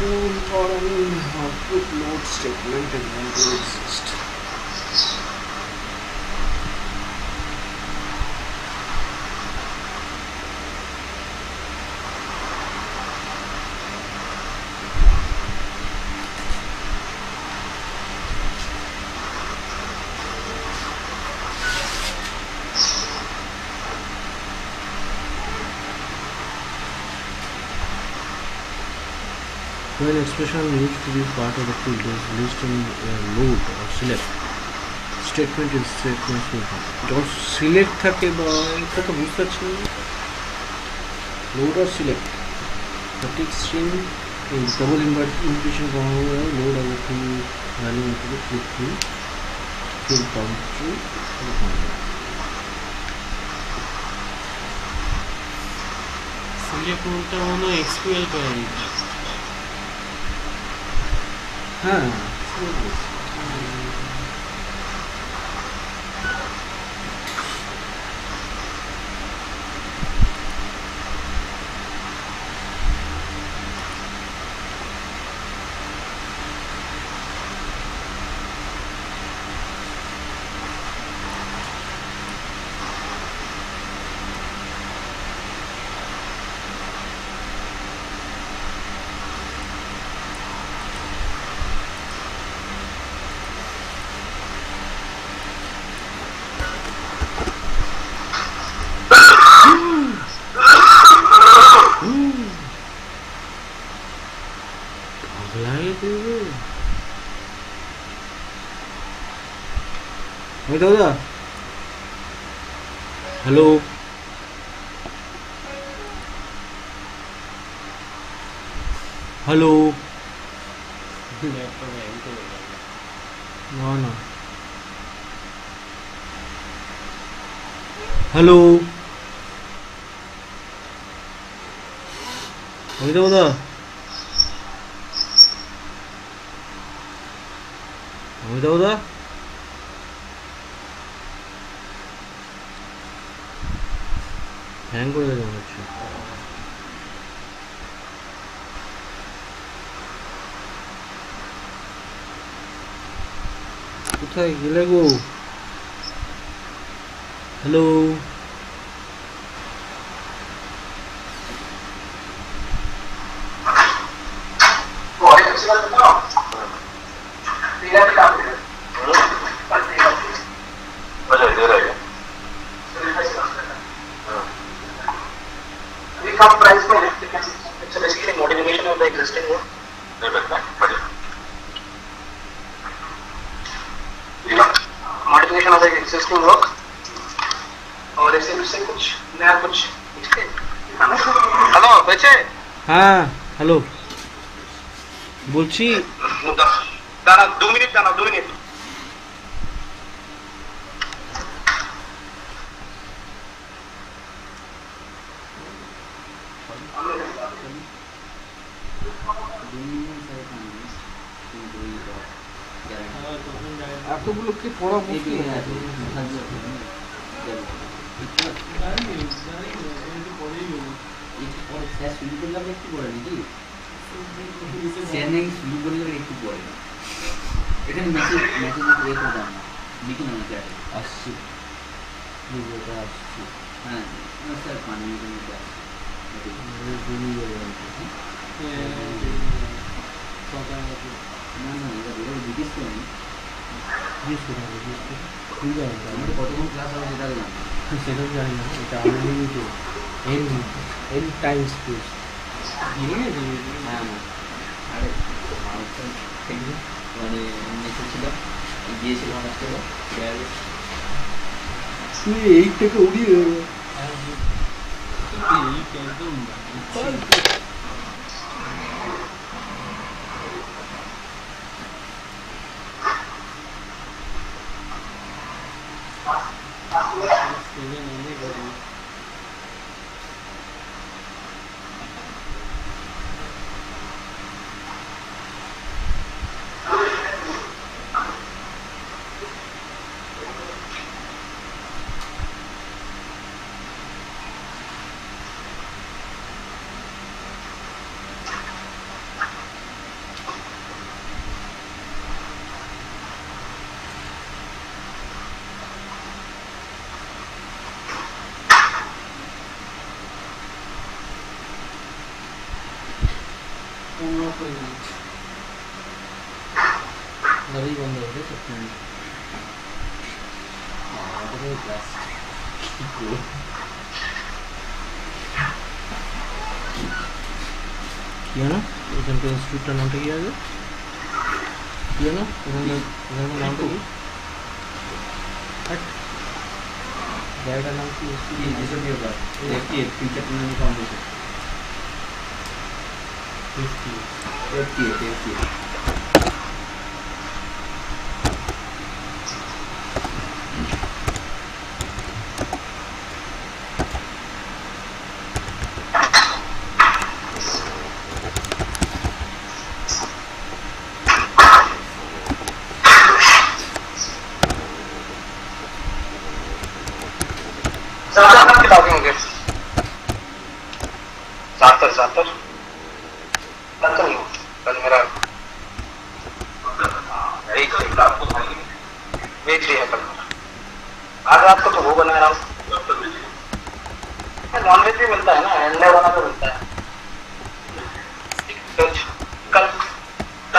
or an output load statement and then to exist. When expression needs to be part of the field is list in load or select statement is statement যখন select থাকে বা এটা তো বুঝতে পারছি না, load আর select সঠিক স্ট্রিং এই ডবল ইনভিটেশন করা হয়, লোড আর fill value into fill fill country select কোনটা মনে SQL করে দিচ্ছে। হ্যাঁ দাদা হ্যালো হ্যালো না না হ্যালো অমিতাভ দা অমিতাভ দা হ্যাং করে গেছে মনে হচ্ছে। কোথায় গেলে গো? হ্যালো कम प्राइस में it's basically modification of the existing work. Modification of the existing work और ऐसे से कुछ नया कुछ हेलो बच्चे হ্যাঁ হ্যালো বলছি दाना 2 मिनट दाना 2 मिनट এতগুলোকে পড়া মুশকিল এখানে মেসেজ ইয়ে করলাম না, লিখে না চ্যাটে আসছি আসছি হ্যাঁ স্যার 5 মিনিটের মধ্যে আসছি। না না এটা বেরোবে জিজ্ঞেস করিনি তুই জানি না, আমাদের কতক্ষণ ক্লাস হবে সেটা জানি না। সেটাও জানি না, এটা আনলিমিটেড এন টাইম স্পেস। হ্যাঁ না আরে মানুষটা দেখবি মানে মেসেজ ছিল গিয়েছিল আমার থেকে তুই এই থেকে উড়িয়ে একদম গাড়ি বন্ধ হয়ে গেছে। আমাদের ক্লাস কি করবো কি জানো এখানকার ইনস্টিটিউটটার নামটা কি আছে? কি জানো এখানকার নামটা কি? জায়গাটার নাম কি? যেসব ব্যাপার FTF future technology foundation FTF होंगे 70 कल तो नहीं हो कल मेरा वेज डे है कल मेरा आज रात को तो वो बना रहा हूँ नॉन वेज भी मिलता है ना अंडे वाला तो मिलता है तो कल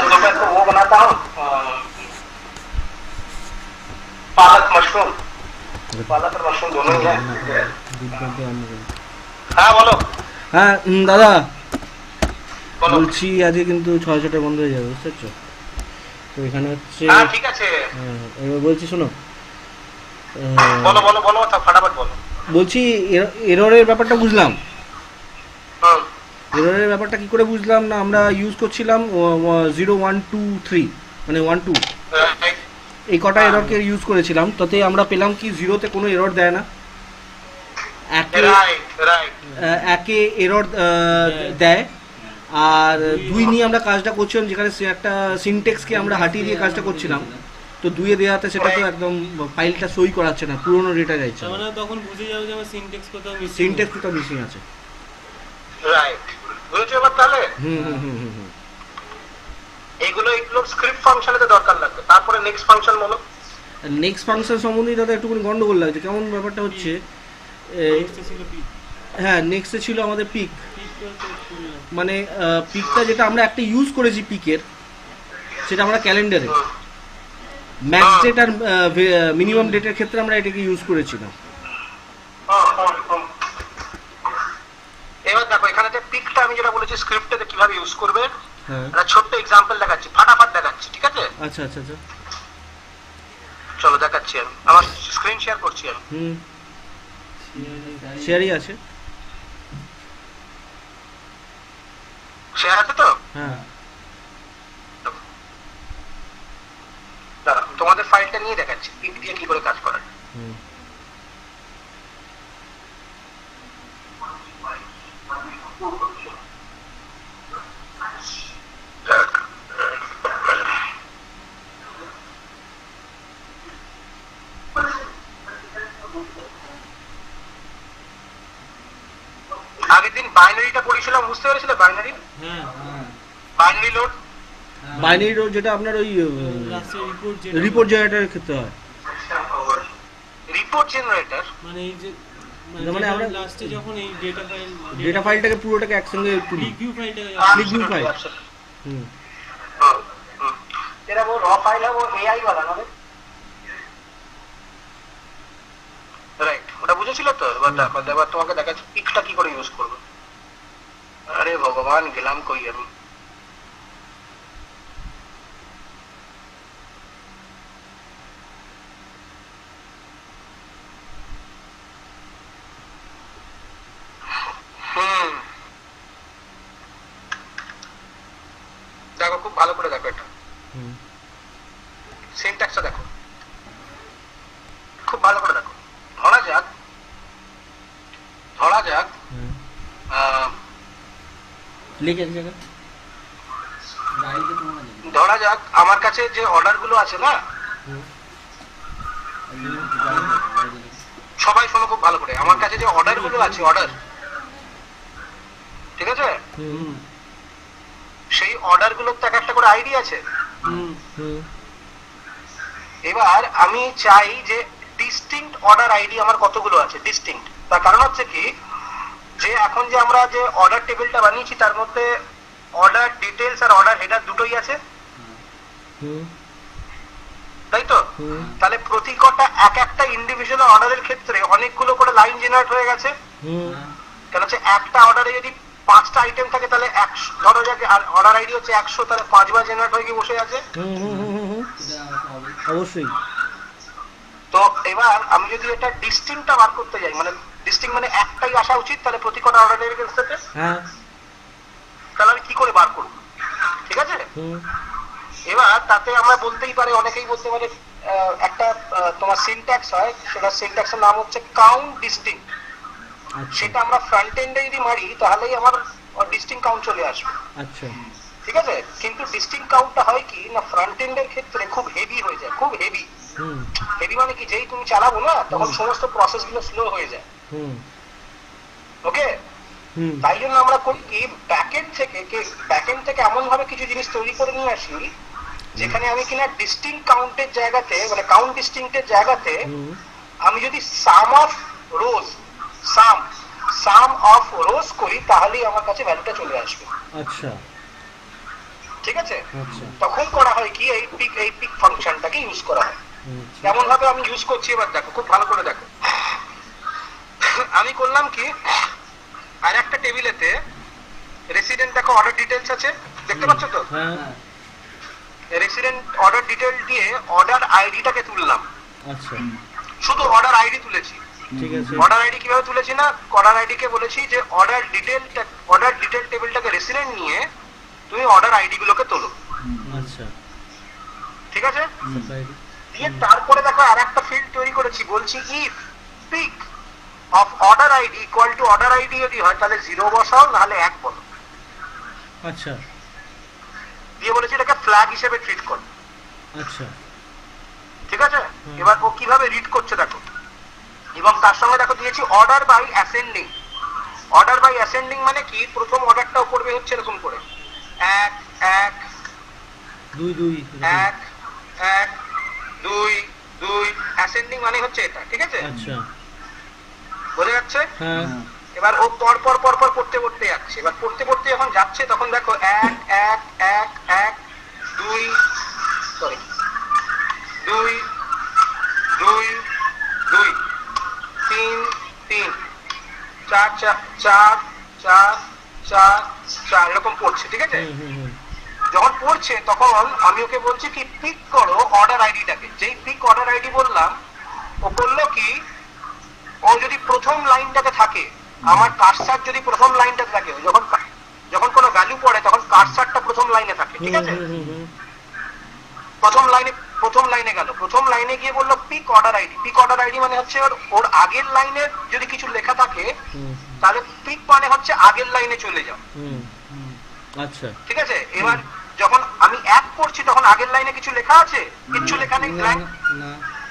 दोपहर को वो बनाता हूँ पालक मशरूम और मशरूम दोनों ही है हाँ बोलो হ্যাঁ দাদা बोलो বলছি আজকে কিন্তু 6:30 বন্ধ হয়ে যাবে, বুঝতে পারছো? তো এখানে হচ্ছে हाँ ठीक है এবার বলছি শোনো, बोलो बोलो बोलो तो फटाफट बोलो বলছি এররের ব্যাপারটা বুঝলাম। এররের ব্যাপারটা কি করে বুঝলাম না, আমরা ইউজ করছিলাম 0123 মানে 12 এই কটা এররকে ইউজ করেছিলাম, তাতে আমরা পেলাম কি জিরোতে কোনো এরর দেয় না, একে এরর দেয়, আর 2 নিয়ে আমরা কাজটা করছিলাম যেখানে একটা সিনটেক্সকে আমরা হাটিয়ে দিয়ে কাজটা করছিলাম, তো 2 দেওয়াতে সেটা তো একদম ফাইলটা সই করাচ্ছে না, পুরোনো ডেটা যাচ্ছে, আমরা তখন বুঝে যাবো যে আমার সিনট্যাক্স কোথাও মিসিং, সিনটেক্স কোথাও মিসিং আছে। রাইট বুঝছো এবার তাহলে এগুলো স্ক্রিপ্ট ফাংশনেতে দরকার লাগবে। তারপরে নেক্সট ফাংশন বলো। নেক্সট ফাংশন সম্বন্ধে দাদা একটুখানি গন্ডগোল লাগছে, কেমন ব্যাপারটা হচ্ছে? হ্যাঁ নেক্সটে ছিল আমাদের পিক, মানে পিকটা যেটা আমরা একটা ইউজ করেছি পিকের, সেটা আমরা ক্যালেন্ডারে ম্যাক্স ডেট আর মিনিমাম ডেটের ক্ষেত্রে আমরা এটাকে ইউজ করেছিলাম। এবার দেখো এখানে যে পিকটা আমি যেটা বলেছি স্ক্রিপ্টে কিভাবে ইউজ করবে, হ্যাঁ একটা ছোট্ট এক্সাম্পল দেখাচ্ছি, ফাটাফাট দেখাচ্ছি, ঠিক আছে? আচ্ছা আচ্ছা আচ্ছা চলো দেখাচ্ছি, আমি আমার স্ক্রিন শেয়ার করছি আমি। শেয়ারই আছে, শেয়ার আছে তো? হ্যাঁ দাঁড়াও তোমাদের ফাইলটা নিয়ে দেখাচ্ছি পিক দিয়ে কি করে কাজ করে। আগের দিন বাইনারিটা পড়েছিলাম, বুঝতে পেরেছিলে বাইনারি? হ্যাঁ বাইনারি লোড, বাইনারি রোড যেটা আপনার ওই রিপোর্ট জেনারেটরের ক্ষেত্রে হয়, রিপোর্ট জেনারেটর মানে এই যে মানে আমরা লাস্টে যখন এই ডেটা ফাইলটাকে পুরোটাকে একসঙ্গে তুলি, ক্লিক ভিউ ফাইলটাকে ক্লিক ভিউ ফাইল। तेरा वो रॉ फाइल है वो एआई वाला ना রাইট ওটা বুঝেছিল তো এবার তোমাকে দেখাচ্ছি পিকটা কি করে ইউজ করবো আরে ভগবান গেলাম কই আমি দেখো খুব ভালো করে দেখো এটা সিনট্যাক্সটা দেখো খুব ভালো করে দেখো ধরা যাক লিখে জায়গা ধরা যাক আমার কাছে যে অর্ডার গুলো আছে না সবাই শোনো খুব ভালো করে আমার কাছে যে অর্ডার গুলো আছে অর্ডার ঠিক আছে সেই অর্ডার গুলোর তো একটা করে আইডি আছে এবার আমি চাই যে ডিস্টিংক্ট অর্ডার আইডি আমার কতগুলো আছে ডিস্টিংক্ট তার কারণ হচ্ছে কি যে এখন যে আমরা যে অর্ডার টেবিলটা বানিয়েছি তার মধ্যে অর্ডার ডিটেইলস আর অর্ডার হেডার দুটোই আছে তাই তো তাহলে প্রতি কটা এক একটা ইন্ডিভিজুয়াল অর্ডারের ক্ষেত্রে অনেকগুলো করে লাইন জেনারেট হয়ে গেছে কেন হচ্ছে একটা অর্ডারে যদি 5টা আইটেম থাকে তাহলে 100 ধরো যাক আর অর্ডার আইডি হচ্ছে 100 তাহলে 5 বার জেনারেট হয়ে গিয়ে বসে আছে অবশ্যই তো এবার আমি যদি এটা ডিস্টিংক্টটা বার করতে যাই মানে ডিস্টিংক্ট মানে একটাই আসা উচিত তাহলে প্রতি কটা অর্ডারের ক্ষেত্রে হ্যাঁ তাহলে আমি কি করে বার করব ঠিক আছে এবার তাতে আমরা বলতেই পারে অনেকেই বলতে পারে একটা তোমার সিনট্যাক্স হয় সেটা সিনট্যাক্সের নাম হচ্ছে কাউন্ট ডিস্টিংক্ট সেটা আমরা ফ্রন্ট এন্ডে যদি মারি তাহলেই আমার ডিস্টিংক্ট কাউন্ট চলে আসবে আচ্ছা ঠিক আছে কিন্তু ডিস্টিংক্ট কাউন্টটা হয় কি না ফ্রন্ট এন্ডের ক্ষেত্রে খুব হেভি হয়ে যায় খুব হেভি হেভি মানে কি যেই তুমি চালাবো না তখন সমস্ত প্রসেস গুলো স্লো হয়ে যায় ওকে তাই জন্য আমরা করি কি ব্যাকএন্ড থেকে এমন ভাবে কিছু জিনিস তৈরি করে নিয়ে আসি যেখানে আমি কিনা ডিস্টিংক্ট কাউন্টের জায়গাতে মানে কাউন্ট ডিস্টিংক্টের জায়গাতে আমি যদি সাম অফ রোজ করি তাহলেই আমার কাছে ভ্যালুটা চলে আসবে আচ্ছা ঠিক আছে তখন করা হয় কি এই পিক ফাংশনটাকে ইউজ করা হয় কেমন ভাবে আমি ইউজ করছি এবার দেখো খুব ভালো করে দেখো আমি করলাম কি আর একটা টেবিলেতে রেসিডেন্ট দেখো অর্ডার ডিটেইলস আছে দেখতে পাচ্ছ তো রেসিডেন্ট অর্ডার ডিটেইল দিয়ে অর্ডার আইডিটাকে তুললাম আচ্ছা শুধু অর্ডার আইডি তুলেছি ঠিক আছে অর্ডার আইডি কিভাবে তুলেছি না অর্ডার আইডি কে বলেছি যে অর্ডার ডিটেইল টেবিলটাকে রেসিডেন্ট নিয়ে তুমি অর্ডার আইডি গুলোকে তোলো আচ্ছা ঠিক আছে দিয়ে তারপরে দেখো আরেকটা ফিল্ড তৈরি করেছি বলছি if pick of order ID equal to order ID যদি হয় তাহলে 0 বসাও নাহলে 1 বলো আচ্ছা দিয়ে বলেছি এটাকে ফ্ল্যাগ হিসেবে ট্রিট করো আচ্ছা ঠিক আছে এবার ও কিভাবে রিড করছে দেখো এবং তার সঙ্গে দেখো দিয়েছি অর্ডার বাই অ্যাসেন্ডিং মানে কি প্রথম অর্ডারটাও করবে হচ্ছে এরকম করে 1 1 2 2 1 1 2 2 অ্যাসেন্ডিং মানে হচ্ছে এটা ঠিক আছে আচ্ছা বোঝা যাচ্ছে হ্যাঁ এবার ও পর পর পড়তে যাচ্ছে এবার পড়তে যখন যাচ্ছে তখন দেখো 1 1 1 1 2 সরি 2 2 2 3 3 4 4 4 4 এরকম পড়ছে ঠিক আছে যখন পড়ছে তখন আমি ওকে বলছি কি পিক করো অর্ডার আইডিটাকে যেই পিক অর্ডার আইডি বললাম ও বললো কি ও যদি প্রথম লাইনটাতে থাকে আমার কার্সার যদি প্রথম লাইনটাতে থাকে যখন কোনো ভ্যালু পড়ে তখন কার্সারটা প্রথম লাইনে থাকে ঠিক আছে প্রথম লাইনে গেল প্রথম লাইনে গিয়ে বললো পিক অর্ডার আইডি মানে হচ্ছে ওর আগের লাইনে যদি কিছু লেখা থাকে তাহলে পিক মানে হচ্ছে আগের লাইনে চলে যাও আচ্ছা ঠিক আছে এবার যখন আমি 1 পড়ছি তখন আগের লাইনে কিছু লেখা আছে কিছু লেখা নেই ব্ল্যাঙ্ক না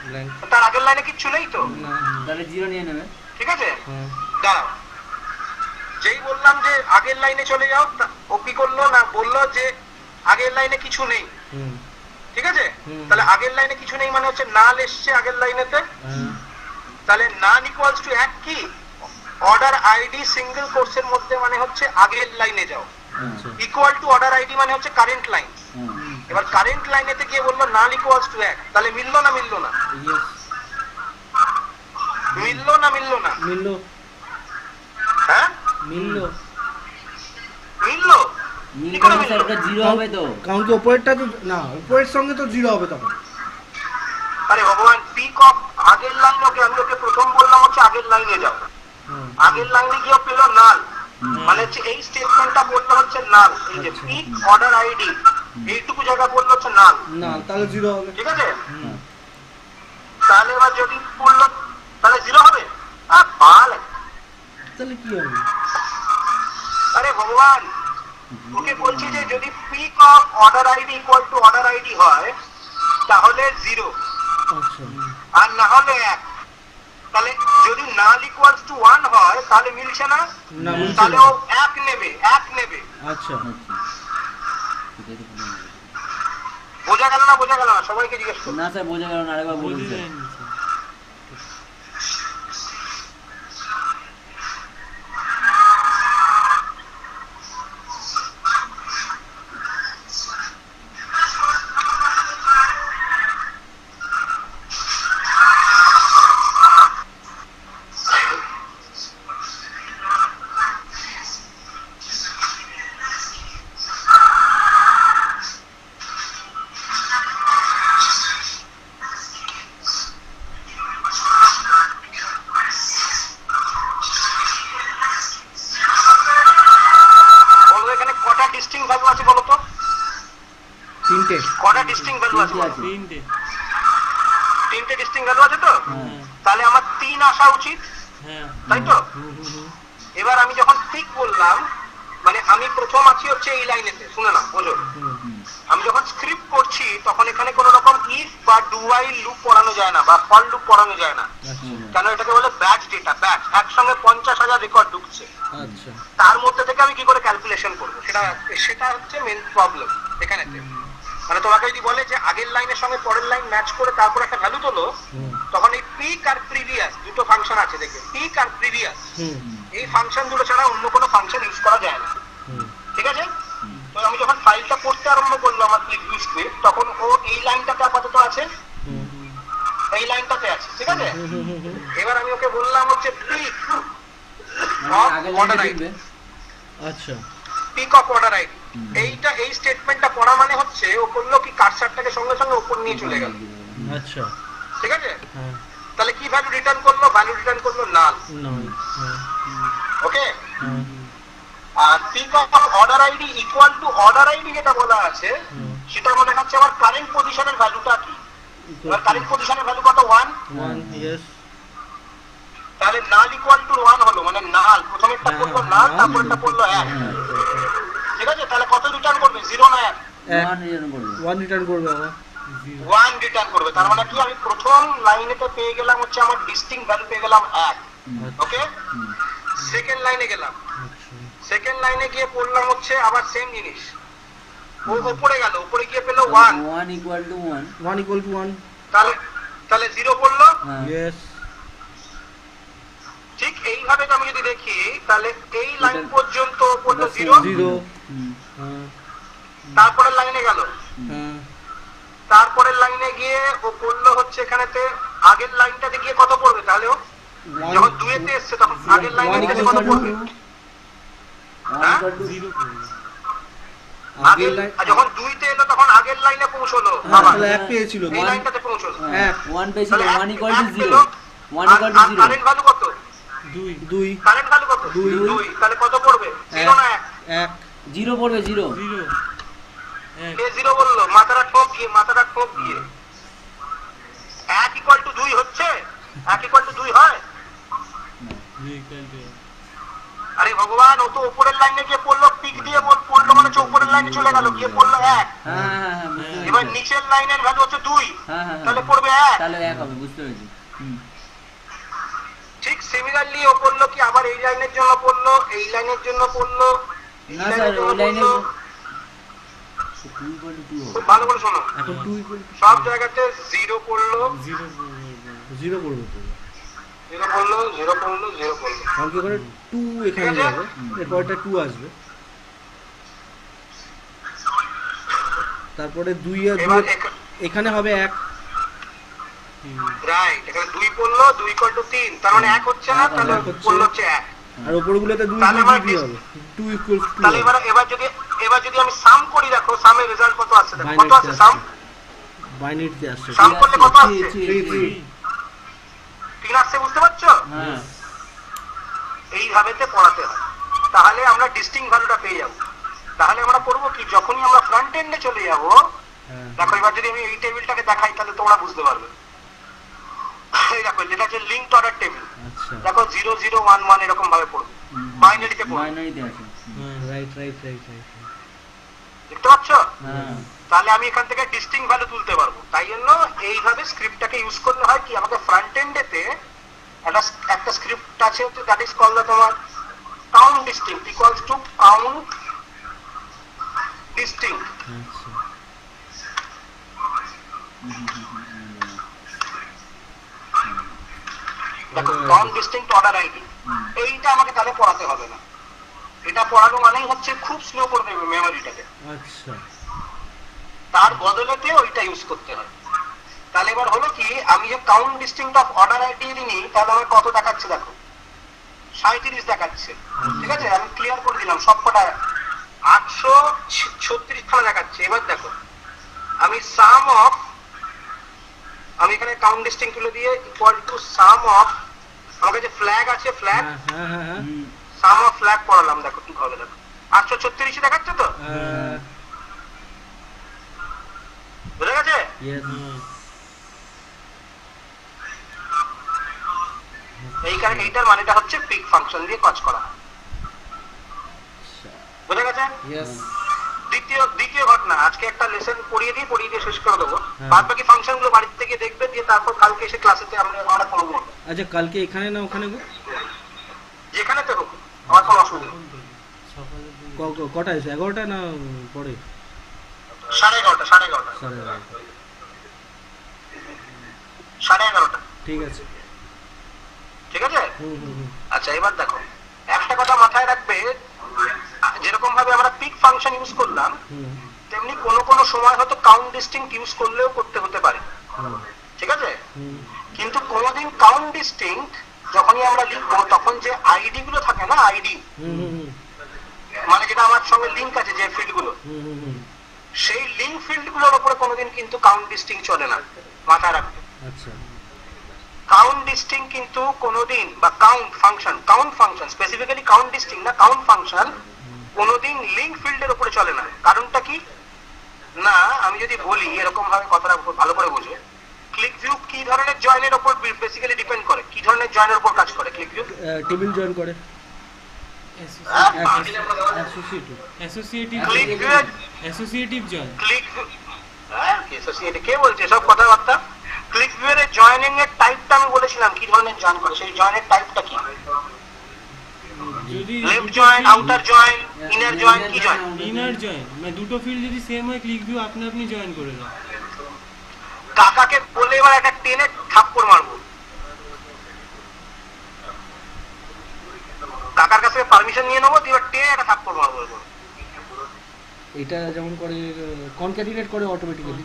ব্ল্যাঙ্ক তার আগের লাইনে কিছু নেই তো তাহলে 0 নিয়ে নেবে ঠিক আছে দাঁড়াও যেই বললাম যে আগের লাইনে চলে যাও ও কি করলো না বললো যে আগের লাইনে কিছু নেই ঠিক আছে তাহলে আগের লাইনে কিছু নেই মানে হচ্ছে নাল এসছে আগের লাইনেতে তাহলে নান ইকুয়ালস টু 1 কি অর্ডার আইডি সিঙ্গেল কোর্সের মধ্যে মানে হচ্ছে আগের লাইনে যাও ইকুয়াল টু অর্ডার আইডি মানে হচ্ছে কারেন্ট লাইন এবার কারেন্ট লাইনেতে গিয়ে বললো নাল ইকুয়ালস টু 1, তাহলে মিললো না মিললো না? ইয়েস মিললো না মিললো না? মিললো হ্যাঁ মিললো মিললো। মিল কি করে করে স্যার মিললো? ওটা জিরো হবে তো। কারণ কি উপরেরটা তো না, উপরের সঙ্গে তো জিরো হবে তখন। আরে ভগবান, পিক অফ আগের লাইন, ওকে আমি ওকে প্রথম বললাম হচ্ছে আগের লাইনে যাও, আগের লাইনে গিয়ে পেল নাল, মানে হচ্ছে এই স্টেটমেন্টটা বলতে হচ্ছে নাল। এই যে পিক অর্ডার আইডি এইটুকু জায়গা বললে হচ্ছে নাল, না তাহলে জিরো হবে। ঠিক আছে? তাহলে এবার যদি বললো তাহলে জিরো হবে? আর পাল, তাহলে কি হবে? আরে ভগবান, ওকে বলছি যে যদি pick of order ID equal to order ID হয় তাহলে জিরো, আচ্ছা আর না হলে 1। তাহলে যদি নাল ইকুয়ালস টু 1 হয় তাহলে মিলছে না, না মিলছে তাহলে না। ও 1 নেবে, 1 নেবে। আচ্ছা এটাই তো problem। বোঝা গেল না? বোঝা গেল না? সবাইকে জিজ্ঞেস করুন। না স্যার বোঝা গেল না, আরেকবার বলুন বুঝে স্যার। যায়নি স্যার। বলো এখানে কটা ডিস্টিংক্ট ভ্যালু আছে বলো তো? তিনটে। কটা ডিস্টিংক্ট ভ্যালু আছে বলো? তিনটে। তিনটে ডিস্টিংক্ট ভ্যালু আছে তো? হ্যাঁ তাহলে আমার 3 আসা উচিত, হ্যাঁ তাই তো? এবার আমি যখন পিক বললাম, মানে আমি প্রথম আছি হচ্ছে এই লাইনেতে, শুনে না বোঝো, আমি যখন স্ক্রিপ্ট করছি তখন এখানে কোনো রকম ইফ বা ডু হোয়াইল লুপ পড়ানো যায় না বা ফর লুপ পড়ানো যায় না, কেন এটাকে বলে ব্যাচ ডেটা। ব্যাচ একসঙ্গে 50,000 রেকর্ড ঢুকছে, আচ্ছা তার মধ্যে থেকে আমি কি করে ক্যালকুলেশন করবো, সেটা হচ্ছে মেন প্রবলেম এখানেতে। মানে তোমাকে যদি বলে যে আগের লাইনের সঙ্গে পরের লাইন ম্যাচ করে তারপর একটা ভ্যালু তোলো, তখন এই পিক আর প্রিভিয়াস দুটো ফাংশন আছে, দেখবে পিক আর প্রিভিয়াস, এই ফাংশন দুটো ছাড়া অন্য কোনো ফাংশন ইউজ করা যায় না, ঠিক আছে? তো আমি যখন ফাইলটা পড়তে আরম্ভ করলো আমার ক্লিক স্ক্রিপ্ট, তখন ও এই লাইনটাতে আপাতত আছে, এই লাইনটাতে আছে, ঠিক আছে? এবার আমি ওকে বললাম হচ্ছে পিক মানে আগের অর্ডার লাইনটা আইডি, লিখবে। আচ্ছা পিক অফ অর্ডার আইডি, এইটা এই স্টেটমেন্টটা পড়া মানে হচ্ছে ও করলো কি কার্সারটাকে সঙ্গে সঙ্গে উপর নিয়ে চলে গেল, আচ্ছা ঠিক আছে? হ্যাঁ তাহলে কি ভ্যালু রিটার্ন করলো? ভ্যালু রিটার্ন করলো নাল, নয় হ্যাঁ ওকে? হ্যাঁ আর peek of order ID equal to order ID যেটা বলা আছে সেটা মনে হচ্ছে আমার কারেন্ট পজিশনের ভ্যালুটা কি। এবার কারেন্ট পজিশনের ভ্যালু কত? 1। 1 ইয়েস তাহলে নাল ইকুয়াল টু 1 হলো, মানে নাল প্রথমেরটা পড়লো নাল, তারপরটা পড়লো 1, ঠিক আছে? তাহলে কত রিটার্ন করবে? 0 না 1? 1 রিটার্ন করবে। 1 রিটার্ন করবে আবার 1 রিটার্ন করবে। তার মানে কি আমি প্রথম লাইনেতে পেয়ে গেলাম হচ্ছে আমার ডিস্টিংক্ট ভ্যালু পেয়ে গেলাম 1, ওকে? সেকেন্ড লাইনে গেলাম, সেকেন্ড লাইনে গিয়ে পড়লাম হচ্ছে আবার সেম জিনিস, ও উপরে গেল, উপরে গিয়ে পেলো 1, 1 ইকুয়াল টু 1। 1 ইকুয়াল টু 1 তাহলে 0 পড়লো, হ্যাঁ ইয়েস ঠিক এইভাবে আমি যদি দেখি তাহলে এই লাইন পর্যন্ত পড়লো 0, 0 হুম। হ্যাঁ তারপরের লাইনে গেল, হ্যাঁ তারপরের লাইনে গিয়ে ও পড়লো হচ্ছে এখানেতে আগের লাইনটাতে গিয়ে কত পড়বে? তাহলে ও যখন 2 এতে এসছে তখন আগের লাইনে গিয়ে কত পড়বে? 1 হ্যাঁ? ইকুয়াল টু জিরো করবে। আগের লাইন আর যখন 2 তে এলো তখন আগের লাইনে পৌঁছলো, হ্যাঁ, আবার তাহলে 1 পেয়েছিল এই লাইনটাতে পৌঁছলো, 1 পেয়েছিল। তাহলে 1 ইকুয়াল টু 0। পেলো, 1 ইকুয়াল টু 0। কারেন্ট ভ্যালু কত? 2 কারেন্ট ভ্যালু কত? দুই। 2, তাহলে কত পড়বে? 0 না 1? 1 0 পড়বে 0। জিরো এক কে 0 বললো? মাথাটা ঠোক গিয়ে 1 ইকুয়াল টু 2 হচ্ছে? 1 ইকুয়াল টু 2 হয়? দুই ইকুয়াল টু এক। আরে ভগবান, ও তো উপরের লাইনে গিয়ে পড়লো, পিক দিয়ে পড়লো মানে হচ্ছে উপরের লাইনে চলে গেল, গিয়ে পড়লো 1। হ্যাঁ হ্যাঁ হ্যাঁ বুঝতে পেরেছি। এবার নিচের লাইনের ভ্যালু হচ্ছে 2, হ্যাঁ হ্যাঁ তাহলে হ্যাঁ পড়বে 1। তাহলে 1 হবে, বুঝতে পেরেছি। হুম। ঠিক সিমিলারলি ও পড়লো কি আবার এই লাইনের জন্য পড়লো, এই লাইনের জন্য পড়লো, এই না লাইনের স্যার জন্য ওই লাইনে পড়লো। 2 ইকুয়াল টু 2 হবে। খুব ভালো করে শোনো, এখন 2 ইকুয়াল সব জায়গাতে 0 পড়লো, জিরো করবে। 0 করবে তো 0 পড়লো, 0 পড়লো, 0 পড়লো। কারণ কি ওখানে 2 এখানে ঠিক আছে? যাবে, এরপরটা 2 আসবে। তারপরে 2 আর এবার 2 এখানে হবে 1 রাইট, এখানে 2 পড়লো, 2 = 3, তার মানে 1 হচ্ছে না, তাহলে এক হচ্ছে। পড়লো হচ্ছে 1। আর উপরগুলোতে 2 তাহলে 2 এবার 2 হবে 2 = 2 তাহলে এবার যদি আমি সাম করি, দেখো সামের রেজাল্ট কত আসছে, দেখো কত আছে সাম, বাইনারিতে আসছে সাম করলে কত আসছে, 3 3 আসছে, বুঝতে পারছো? হ্যাঁ এইভাবেতে পড়াতে হয়, তাহলে আমরা ডিস্টিংক্ট ভ্যালুটা পেয়ে যাব। তাহলে আমরা করবো কি, যখনই আমরা ফ্রন্ট এন্ডে চলে যাব, হ্যাঁ দেখো এবার যদি আমি এই টেবিলটাকে দেখাই তাহলে তোমরা বুঝতে পারবে। এই দেখো এটা হচ্ছে লিঙ্কড অর্ডার টেবিল, আচ্ছা দেখো 0 0 1 1 এরকম ভাবে পড়বে, বাইনারিতে পড়বে, বাইনারিতে আছে রাইট দেখতে পাচ্ছো? হ্যাঁ তাহলে আমি এখান থেকে ডিস্টিংক্ট ভ্যালু তুলতে পারবো। তাই জন্য এইভাবে স্ক্রিপ্টটাকে ইউজ করলে হয় কি, আমাকে ফ্রন্ট এন্ডেতে একটা স্ক্রিপ্ট আছে, দ্যাট ইজ কল্ড তোমার count distinct equals to count distinct. আচ্ছা দেখো কাউন্ট ডিস্টিংক্ট অর্ডার আইডি, এইটা আমাকে তাহলে পড়াতে হবে না। এটা পড়ানো মানেই হচ্ছে খুব স্লো করে দেবে মেমোরিটাকে, আচ্ছা তার বদলেতে ওইটা ইউজ করতে হয়। তাহলে এবার হলো কি, আমি যে count distinct of order ID নিই, তাহলে আমার কত দেখাচ্ছে দেখো, 37 দেখাচ্ছে। ঠিক আছে, আমি ক্লিয়ার করে দিলাম সবকটা 836 খানা দেখাচ্ছে। এবার দেখো আমি সাম অফ, আমি এখানে কাউন্ট ডিস্টিংক্ট তুলে দিয়ে ইকুয়াল টু সাম অফ, আমার কাছে ফ্ল্যাগ আছে, ফ্ল্যাগ হ্যাঁ হ্যাঁ হ্যাঁ সাম অফ ফ্ল্যাগ পড়ালাম, দেখো কি হবে, দেখো 836 দেখাচ্ছে তো, বুঝে গেছে? ইয়েস এইটার মানেটা হচ্ছে পিক ফাংশন দিয়ে কাজ করা, বুঝে গেছে? ইয়েস দ্বিতীয় ঘটনা, আজকে একটা লেসন পড়িয়ে দিয়ে শেষ করে দেবো, হ্যাঁ। বাদ বাকি ফাংশন গুলো বাড়ির থেকে দেখবে, দিয়ে তারপর কালকে এসে ক্লাসেতে আমরা করবো, আচ্ছা কালকে এখানে না ওখানে গো? যেখানে তো হোক, আমার কোনো অসুবিধা নেই। কটা আছে 11টা না পরে 11:30 11:30 ঠিক আছে ঠিক আছে? হুম হুম হুম আচ্ছা এবার দেখো একটা কথা মাথায় রাখবে, যেরকম ভাবে আমরা পিক ফাংশন ইউজ করলাম, হুম তেমনি কোনো সময় হয়তো কাউন্ট ডিস্টিংক্ট ইউজ করলেও করতে হতে পারে, হুম ঠিক আছে? হুম কিন্তু কোনোদিন কাউন্ট ডিস্টিংক্ট যখনই আমরা লিখবো, তখন যে আইডি গুলো থাকে না, আইডি হুম হুম মানে যেটা আমার সঙ্গে লিংক আছে যে ফিল্ড গুলো, হুম হুম সেই লিংক ফিল্ড গুলোর উপরে কোনোদিন কিন্তু কাউন্ট ডিস্টিংক্ট চলে না, মাথায় রাখবে। আচ্ছা কাউন্ট ডিস্টিংক্ট কিন্তু কোনোদিন, বা count function specifically count distinct না, কাউন্ট ফাংশন কোনোদিন লিংক ফিল্ডের উপরে চলে না। কারণটা কি না, আমি যদি বলি এরকম ভাবে কথাটা ভালো করে বোঝো, ক্লিক ভিউ কি ধরনের জয়েনের উপর বেসিক্যালি ডিপেন্ড করে, কি ধরনের জয়েনের উপর কাজ করে ক্লিক ভিউ? টেবিল জয়েন করে অ্যাসোসিয়েটিভ জয়েন। ক্লিক কে বলছে সব কথাবার্তা? ক্লিক ভিউ এর জয়েনিং এর টাইপটা আমি বলেছিলাম কি ধরনের জয়েন করে, সেই জয়েনের টাইপটা কি? যদি left join, outer join, inner join, কি জয়েন? ইনার জয়েন, মানে দুটো ফিল্ড যদি সেম হয়, ক্লিক ভিউ আপনি জয়েন করে দেয়। কাকাকে বলে এবার একটা টেনে থাপ্পড় মারবো, কাকার কাছে পারমিশন নিয়ে নেবো, এবার টেনে একটা থাপ্পড় মারবো। এটা যেমন করে কনক্যাটিনেট করে অটোমেটিক্যালি।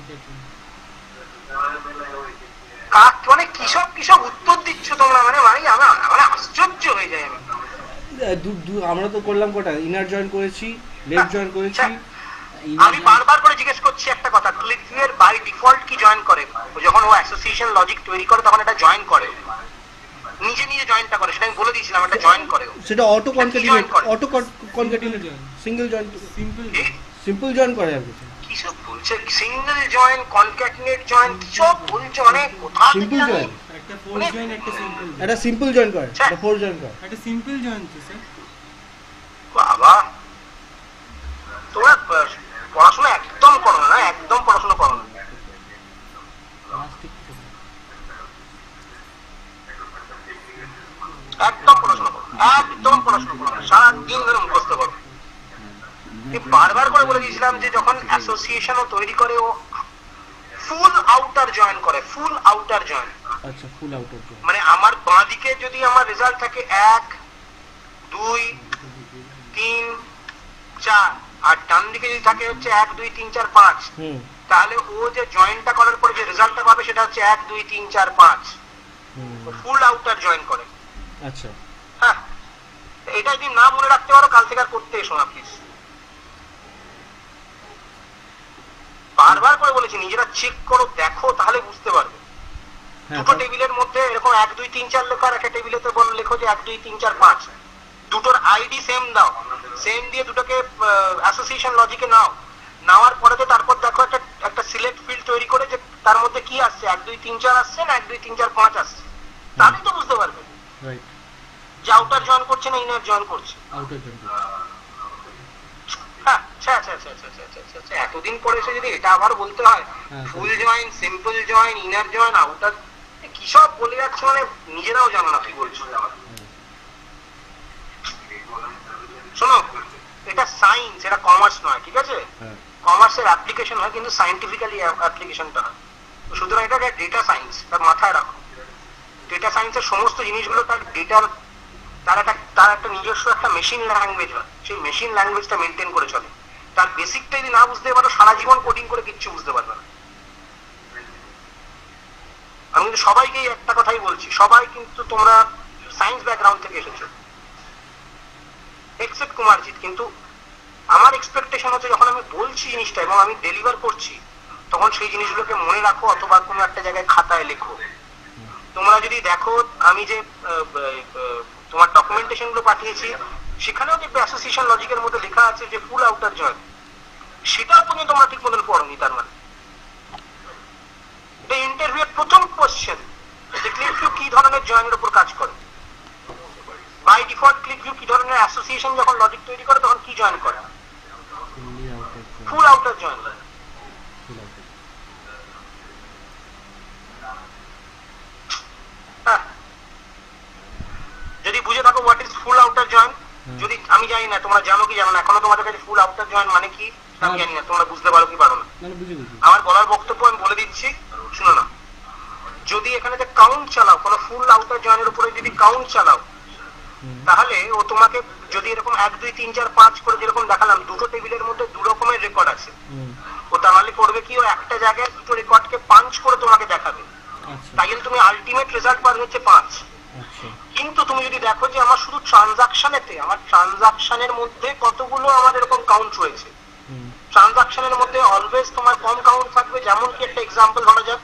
মানে কিসব উত্তর দিচ্ছ তোমরা, মানে আমি আশ্চর্য হয়ে যাই আমি। আমরা তো করলাম কটা, ইনার জয়েন করেছি, লেফট জয়েন করেছি। আমি বারবার করে জিজ্ঞেস করছি একটা কথা, ক্লিক ভিউ এর বাই ডিফল্ট কি জয়েন করে? যখন ও অ্যাসোসিয়েশন লজিক তৈরি করে তখন এটা জয়েন করে, নিজে জয়েনটা করে, সেটা আমি বলে দিয়েছিলাম, এটা জয়েন করে। সেটা auto concatenate single join, simple join করে আর কিছু। কিসব বলছে, সিঙ্গেল জয়েন, কনক্যাটিনেট জয়েন, কিসব বলছে, মানে কোথা থেকে সিম্পল জয়েন, একটা ফোর জয়েন, একটা সিম্পল জয়েন। এটা সিম্পল জয়েন করে, এটা ফোর জয়েন করে। একটা সিম্পল জয়েন তো স্যার। বাবা তোমরা পড়াশোনা একদম করো না, একদম পড়াশোনা করো না। একদম পড়াশোনা করো না, সারাদিন ধরে মুখস্থ করো। বারবার করে বলে দিয়েছিলাম যে যখন অ্যাসোসিয়েশন তৈরি করে, ও ফুল আউটার জয়েন করে, ফুল আউটার জয়েন। আচ্ছা ফুল আউটার জয়েন মানে আমার বাঁ দিকে যদি আমার রেজাল্ট থাকে 1 2 3 4, আর ডান দিকে যদি থাকে হচ্ছে 1 2 3 4 5, হুম তাহলে ও যে জয়েন্টটা করার পরে যে রেজাল্টটা পাবে সেটা হচ্ছে 1 2 3 4 5, হুম ফুল আউটার জয়েন করে। আচ্ছা হ্যাঁ, এটা যদি না মনে রাখতে পারো কাল থেকে আর করতে এসো না প্লিজ। বারবার করে বলেছি নিজেরা চেক করো, দেখো, তাহলে বুঝতে পারবে। হ্যাঁ দুটো টেবিলের মধ্যে এরকম 1 2 3 4 লেখা, একটা টেবিলেতে বল লেখো যে 1 2 3 4 5, দুটোর আইডি সেম দাও, সেম দিয়ে দুটোকে অ্যাসোসিয়েশন লজিকে নাও, নেওয়ার পরে তো তারপর দেখো একটা সিলেক্ট ফিল্ড তৈরি করে যে তার মধ্যে কি আসছে, 1 2 3 4 আসছে না 1 2 3 4 5 আসছে, তাহলেই তো বুঝতে পারবে রাইট যে আউটার জয়েন করছে না ইনার জয়েন করছে। আউটার জয়েন হ্যাঁ, এতদিন পরে এসে যদি এটা আবার বলতে হয়, হ্যাঁ, full join, simple join, inner join, outer, কি সব বলে যাচ্ছে মানে নিজেরাও জানো না কি বলছো। শোনো, এটা সায়েন্স, এটা কমার্স নয়, ঠিক আছে? হ্যাঁ কমার্সের অ্যাপ্লিকেশন হয় কিন্তু সায়েন্টিফিক্যালি অ্যাপ্লিকেশনটা হয়। সুতরাং এটা ডেটা সায়েন্স, তার মাথায় রাখো। ডেটা সায়েন্সের সমস্ত জিনিসগুলো তার ডেটার, তার একটা নিজস্ব একটা মেশিন ল্যাঙ্গুয়েজ হয়, সেই মেশিন ল্যাঙ্গুয়েজটা মেনটেন করে চলে। তার বেসিকটা যদি না বুঝতে পারো সারা জীবন কোডিং করে কিচ্ছু বুঝতে পারবে না। আমি কিন্তু সবাইকেই একটা কথাই বলছি, সবাই কিন্তু তোমরা সায়েন্স ব্যাকগ্রাউন্ড থেকে এসেছো এক্সেপ্ট কুমারজিৎ, কিন্তু আমার এক্সপেকটেশন হচ্ছে যখন আমি বলছি জিনিসটা এবং আমি ডেলিভার করছি তখন সেই জিনিসগুলোকে মনে রাখো অথবা কোনো একটা জায়গায় খাতায় লেখো। তোমরা যদি দেখো আমি যে তোমার ডকুমেন্টেশন গুলো পাঠিয়েছি সেখানেও দেখবে অ্যাসোসিয়েশন লজিকের মধ্যে লেখা আছে যে ফুল আউটার জয়েন, সেটাও তুমি তোমরা ঠিক মতন পড়োনি। তার মানে ইন্টারভিউয়ের প্রথম কোশ্চেন যে ক্লিক ভিউ কি ধরনের জয়েনের উপর কাজ করে, বাই ডিফল্ট ক্লিক ভিউ কি ধরনের অ্যাসোসিয়েশন যখন লজিক তৈরি করে তখন কি জয়েন করে, ফুল আউটার জয়েন। যদি বুঝে থাকো what is full outer join, যদি আমি জানি না তোমরা জানো কি জানো না, এখনো তোমাদের কাছে ফুল আউটার জয়েন মানে কি আমি জানি না, তোমরা বুঝতে পারো কি পারো না। আমার বলার বক্তব্য আমি বলে দিচ্ছি, শুনো না। যদি এখানে যে কাউন্ট চালাও, কোনো ফুল আউটার জয়েনের উপরে যদি কাউন্ট চালাও, তাহলে ও তোমাকে যদি এরকম 1 2 3 4 5 করে যেরকম দেখালাম, দুটো টেবিলের মধ্যে দু রকমের রেকর্ড আছে, ও তাহলে করবে কি, ও একটা জায়গায় দুটো রেকর্ডকে পাঞ্চ করে তোমাকে দেখাবে, তাই জন্য তুমি আলটিমেট রেজাল্ট পাবে হচ্ছে 5। কিন্তু তুমি যদি দেখো যে আমার শুধু ট্রানজাকশনেতে, আমার ট্রানজাকশনের মধ্যে কতগুলো আমার এরকম কাউন্ট রয়েছে, ট্রানজাকশনের মধ্যে অলওয়েজ তোমার কম কাউন্ট থাকবে। যেমন কি একটা এক্সাম্পল ধরা যাক,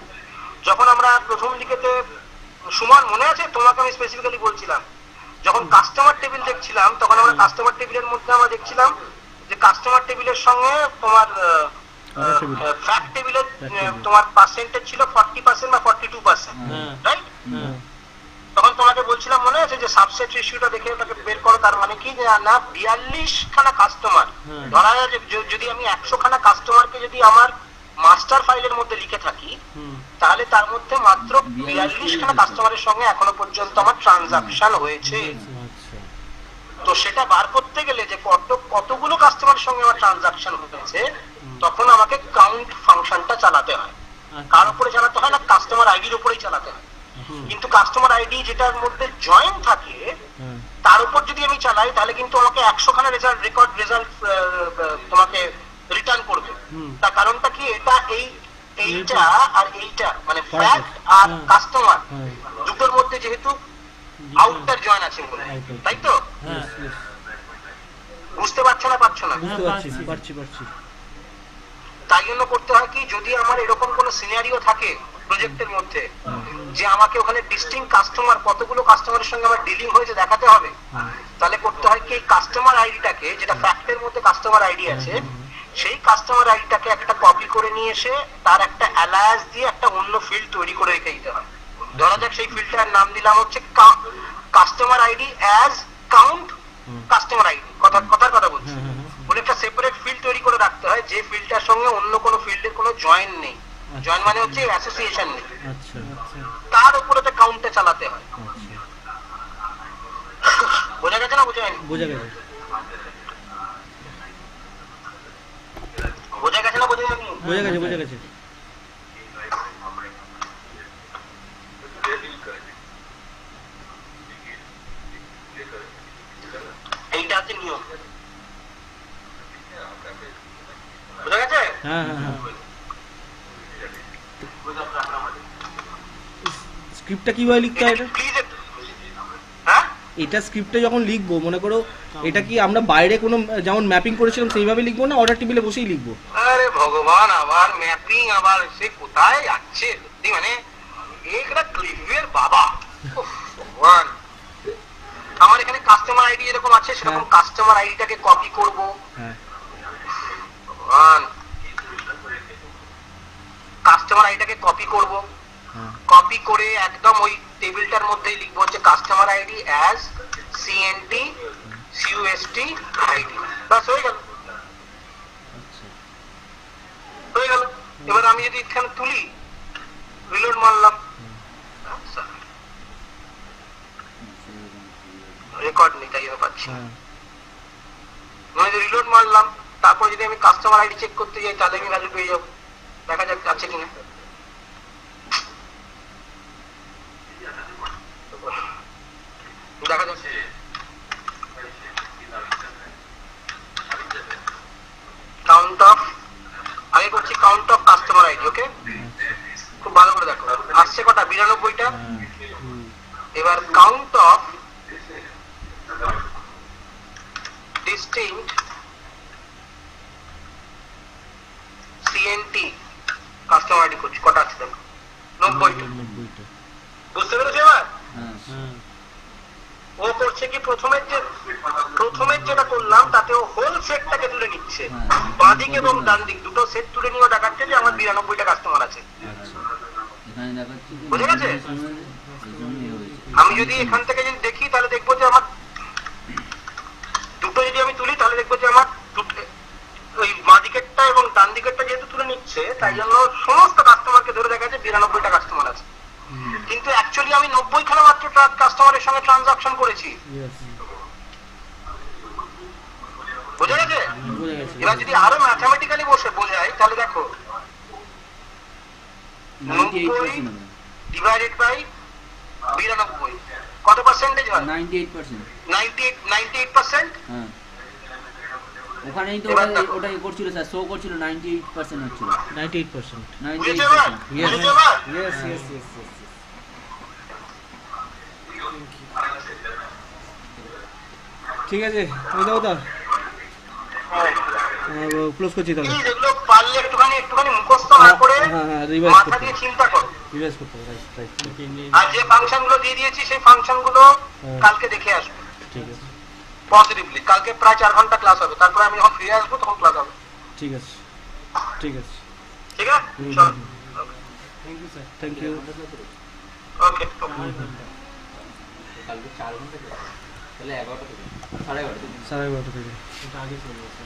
যখন আমরা প্রথম দিকেতে, সুমন মনে আছে তোমাকে আমি স্পেসিফিক্যালি বলছিলাম, যখন কাস্টমার টেবিল দেখছিলাম তখন আমরা কাস্টমার টেবিলের মধ্যে আমরা দেখছিলাম যে কাস্টমার টেবিলের সঙ্গে তোমার ফ্যাক্ট টেবিলের তোমার পার্সেন্টেজ ছিল 40% বা 42%, রাইট? তখন তোমাকে বলছিলাম মনে আছে যে সাবসেট রেশিওটা দেখে ওটাকে বের করো, তার মানে কি যে না 42 খানা কাস্টমার, ধরা যায় যদি আমি 100 খানা কাস্টমারকে যদি আমার মাস্টার ফাইলের মধ্যে লিখে থাকি তাহলে তার মধ্যে মাত্র 42 খানা কাস্টমারের সঙ্গে এখনো পর্যন্ত আমার ট্রানজাকশন হয়েছে। তো সেটা বার করতে গেলে যে কতগুলো কাস্টমারের সঙ্গে আমার ট্রানজাকশন হয়েছে, তখন আমাকে কাউন্ট ফাংশনটা চালাতে হয়। কার উপরে চালাতে হয় না, কাস্টমার আইডির উপরেই চালাতে হয়। কিন্তু কাস্টমার আইডি যেটার মধ্যে জয়েন থাকে তার উপর যদি আমি চালাই তাহলে কিন্তু আমাকে 100 খানা রেকর্ড রেজাল্ট তোমাকে রিটার্ন করবে। তার কারণটা কি, এটা এইটা আর এইটা মানে ফ্যাক্ট আর কাস্টমার দুটোর মধ্যে যেহেতু আউটার জয়েন আছে বলে, তাই তো? বুঝতে পারছো না? পারছো না? পারছি। তাই জন্য করতে হয় কি, যদি আমার এরকম কোনো সিনারিও থাকে প্রজেক্টের মধ্যে যে আমাকে ওখানে ডিস্টিংক্ট কাস্টমার, কতগুলো কাস্টমারের সঙ্গে আমার ডিলিং হয়েছে দেখাতে হবে, তাহলে করতে হয় কি, কাস্টমার আইডিটাকে, যেটা ফ্যাক্টের মধ্যে কাস্টমার আইডি আছে, সেই কাস্টমার আইডিটাকে একটা কপি করে নিয়ে এসে তার একটা অ্যালায়াস দিয়ে একটা অন্য ফিল্ড তৈরি করে রেখে দিতে হয়। ধরা যাক সেই ফিল্ডটার নাম দিলাম হচ্ছে customer ID as count customer ID, কথার কথা বলছি, বলে একটা সেপারেট ফিল্ড তৈরি করে রাখতে হয় যে ফিল্ডটার সঙ্গে অন্য কোনো ফিল্ডের কোনো জয়েন নেই। জয়েন মানে হচ্ছে অ্যাসোসিয়েশন নেই, তার উপরে তো কাউন্টে চালাতে হয়। বোঝা গেছে না? বোঝা গেছে? বোঝা গেছে না? বোঝা গেছে। এইটা হচ্ছে নিয়ম। বুঝা গেছে? হ্যাঁ হ্যাঁ হ্যাঁ স্ক্রিপ্টটা কিভাবে লিখতে হয় এটা? প্লিজ হ্যাঁ এটা স্ক্রিপ্টে যখন লিখবো মনে করো এটা কি আমরা বাইরে কোনো যেমন ম্যাপিং করেছিলাম সেইভাবে লিখবো না অর্ডার টেবিলে বসেই লিখবো? আরে ভগবান, আবার ম্যাপিং, আবার সে কোথায় যাচ্ছে সত্যি, মানে এইটা ক্লিভের বাবা। উফ, ভগবান। আমার এখানে কাস্টমার আইডি এরকম আছে, সেরকম কাস্টমার আইডিটাকে কপি করব। হ্যাঁ ভগবান, কাস্টমার আইডিটাকে কপি করব, হ্যাঁ কপি করে একদম ওই টেবিলটার মধ্যেই লিখবো হচ্ছে customer ID as CNT CUST ID, বাস হয়ে গেল, হয়ে গেল। এবার আমি যদি এখানে তুলি, রিলোড মারলাম, রেকর্ড নেই তাই পাচ্ছি, হ্যাঁ মানে রিলোড মারলাম, তারপর যদি আমি কাস্টমার আইডি চেক করতে যাই তাহলে আমি ভ্যালু পেয়ে যাবো, দেখা যাক আছে কিনা। দেখা যাচ্ছে কাউন্ট অফ, আগে করছি কাউন্ট অফ কাস্টমার আইডি। ওকে, খুব ভালো করে দেখো, আসছে কটা? 92টা। এবার count of distinct CNT customer ID করছি, কটা আছে দেখো? 90টা। বুঝতে পেরেছো এবার? ও করছে কি, প্রথমের যেটা করলাম তাতে ও হোল সেটটাকে তুলে নিচ্ছে, বাঁদিক এবং ডান দিক দুটো সেট তুলে নিয়ে দেখাচ্ছে যে আমার 92টা কাস্টমার আছে। এখানে দেখাচ্ছি যে বুঝে গেছে? এই জন্যই হয়েছে। আমি যদি এখান থেকে যদি দেখি তাহলে দেখবো যে আমার দুটো যদি আমি তুলি তাহলে দেখবো যে আমার ওই বাঁদিকেরটা এবং ডান দিকেরটা যেহেতু তুলে নিচ্ছে তাই জন্য সমস্ত কাস্টমারকে ধরে দেখা যাচ্ছে 92টা কাস্টমার আছে, কিন্তু অ্যাকচুয়ালি আমি 90 খানা মাত্র কাস্টমারের সঙ্গে ট্রানজাকশন করেছি। বুঝে গেছে? এবার যদি আরো ম্যাথমেটিক্যালি বসে বোঝাই তাহলে দেখো 98% হবে। ডিভাইডেড বাই 92 কত পার্সেন্টেজ হয়? 98%। 98%। হ্যাঁ, ওখানেই তো ওটাই করছিল স্যার, শো করছিল 98% হচ্ছিল। 98%। 98%। Yes. বুঝেছো এবার? Yes, yes, yes, yes, yes. ঠিক আছে, আমি যাবো তা ক্লোজ করছি তাহলে। Please, এগুলো পারলে একটুখানি মুখস্থ না করে হ্যাঁ রিভাইজ মাথা করতে দিয়ে চিন্তা করো। রিভাইজ করতে হবে, রাইট আর যে ফাংশন গুলো দিয়ে দিয়েছি সেই ফাংশন গুলো কালকে দেখে আসবে ঠিক আছে পজিটিভলি। কালকে প্রায় 4 ঘন্টা ক্লাস হবে, তারপরে আমি যখন ফিরে আসবো তখন ক্লাস হবে। ঠিক আছে ঠিক আছে ঠিক আছে, চলো, thank you sir, thank you. Okay. কালকে 4 ঘন্টা ক্লাস, তাহলে 11টা থেকে 11:30 থেকে। 11:30 থেকে এটা আগে চলে গেছে।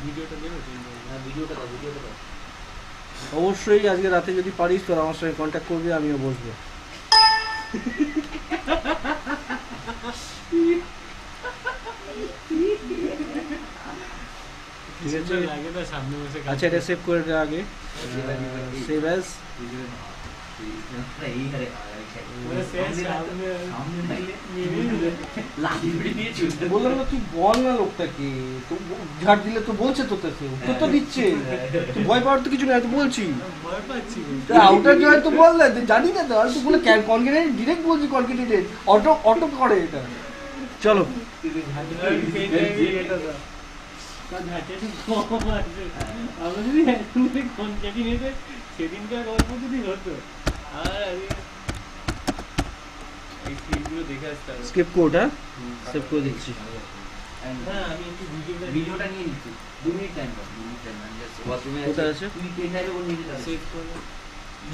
ভিডিওটা বেরোচ্ছে? হ্যাঁ, ভিডিওটা দাও। অবশ্যই আজকে রাতে যদি পারিস তোর আমার সঙ্গে কন্ট্যাক্ট করবি, আমিও বসবো। ঠিক আছে, লাগে না সামনে বসে আচ্ছা এটা সেভ করে দে আগে, সেভ অ্যাজ। বললাম না তুই বল না লোকটাকে, তো ঝাড় দিলে তো বলছে তোর কাছে, উত্তর তো দিচ্ছে, তুই ভয় পাওয়ার তো কিছু নেই, তো বলছি ভয় পাচ্ছি। আউটার জয় তো বল না, জানি না তো, আর তো বলে কনফিডেন্ট ডিরেক্ট বলছি, কনফিডেন্ট অটো করে এটা। চলো সেদিনকার গল্প যদি হতো, আর এই ক্লিপগুলো দেখে আসতে হবে। স্কিপ কোড, হ্যাঁ সেভ করে দিচ্ছি। হ্যাঁ, আমি একটু ভিডিওটা নিয়ে নিচ্ছি, 2 মিনিট টাইম পাবো। 2 মিনিট টাইম, জাস্ট ওয়াশরুমে কোথায় আছে? তুই পেন ড্রাইভে করে নিয়ে যেতে সেভ করে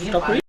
স্টপ করি।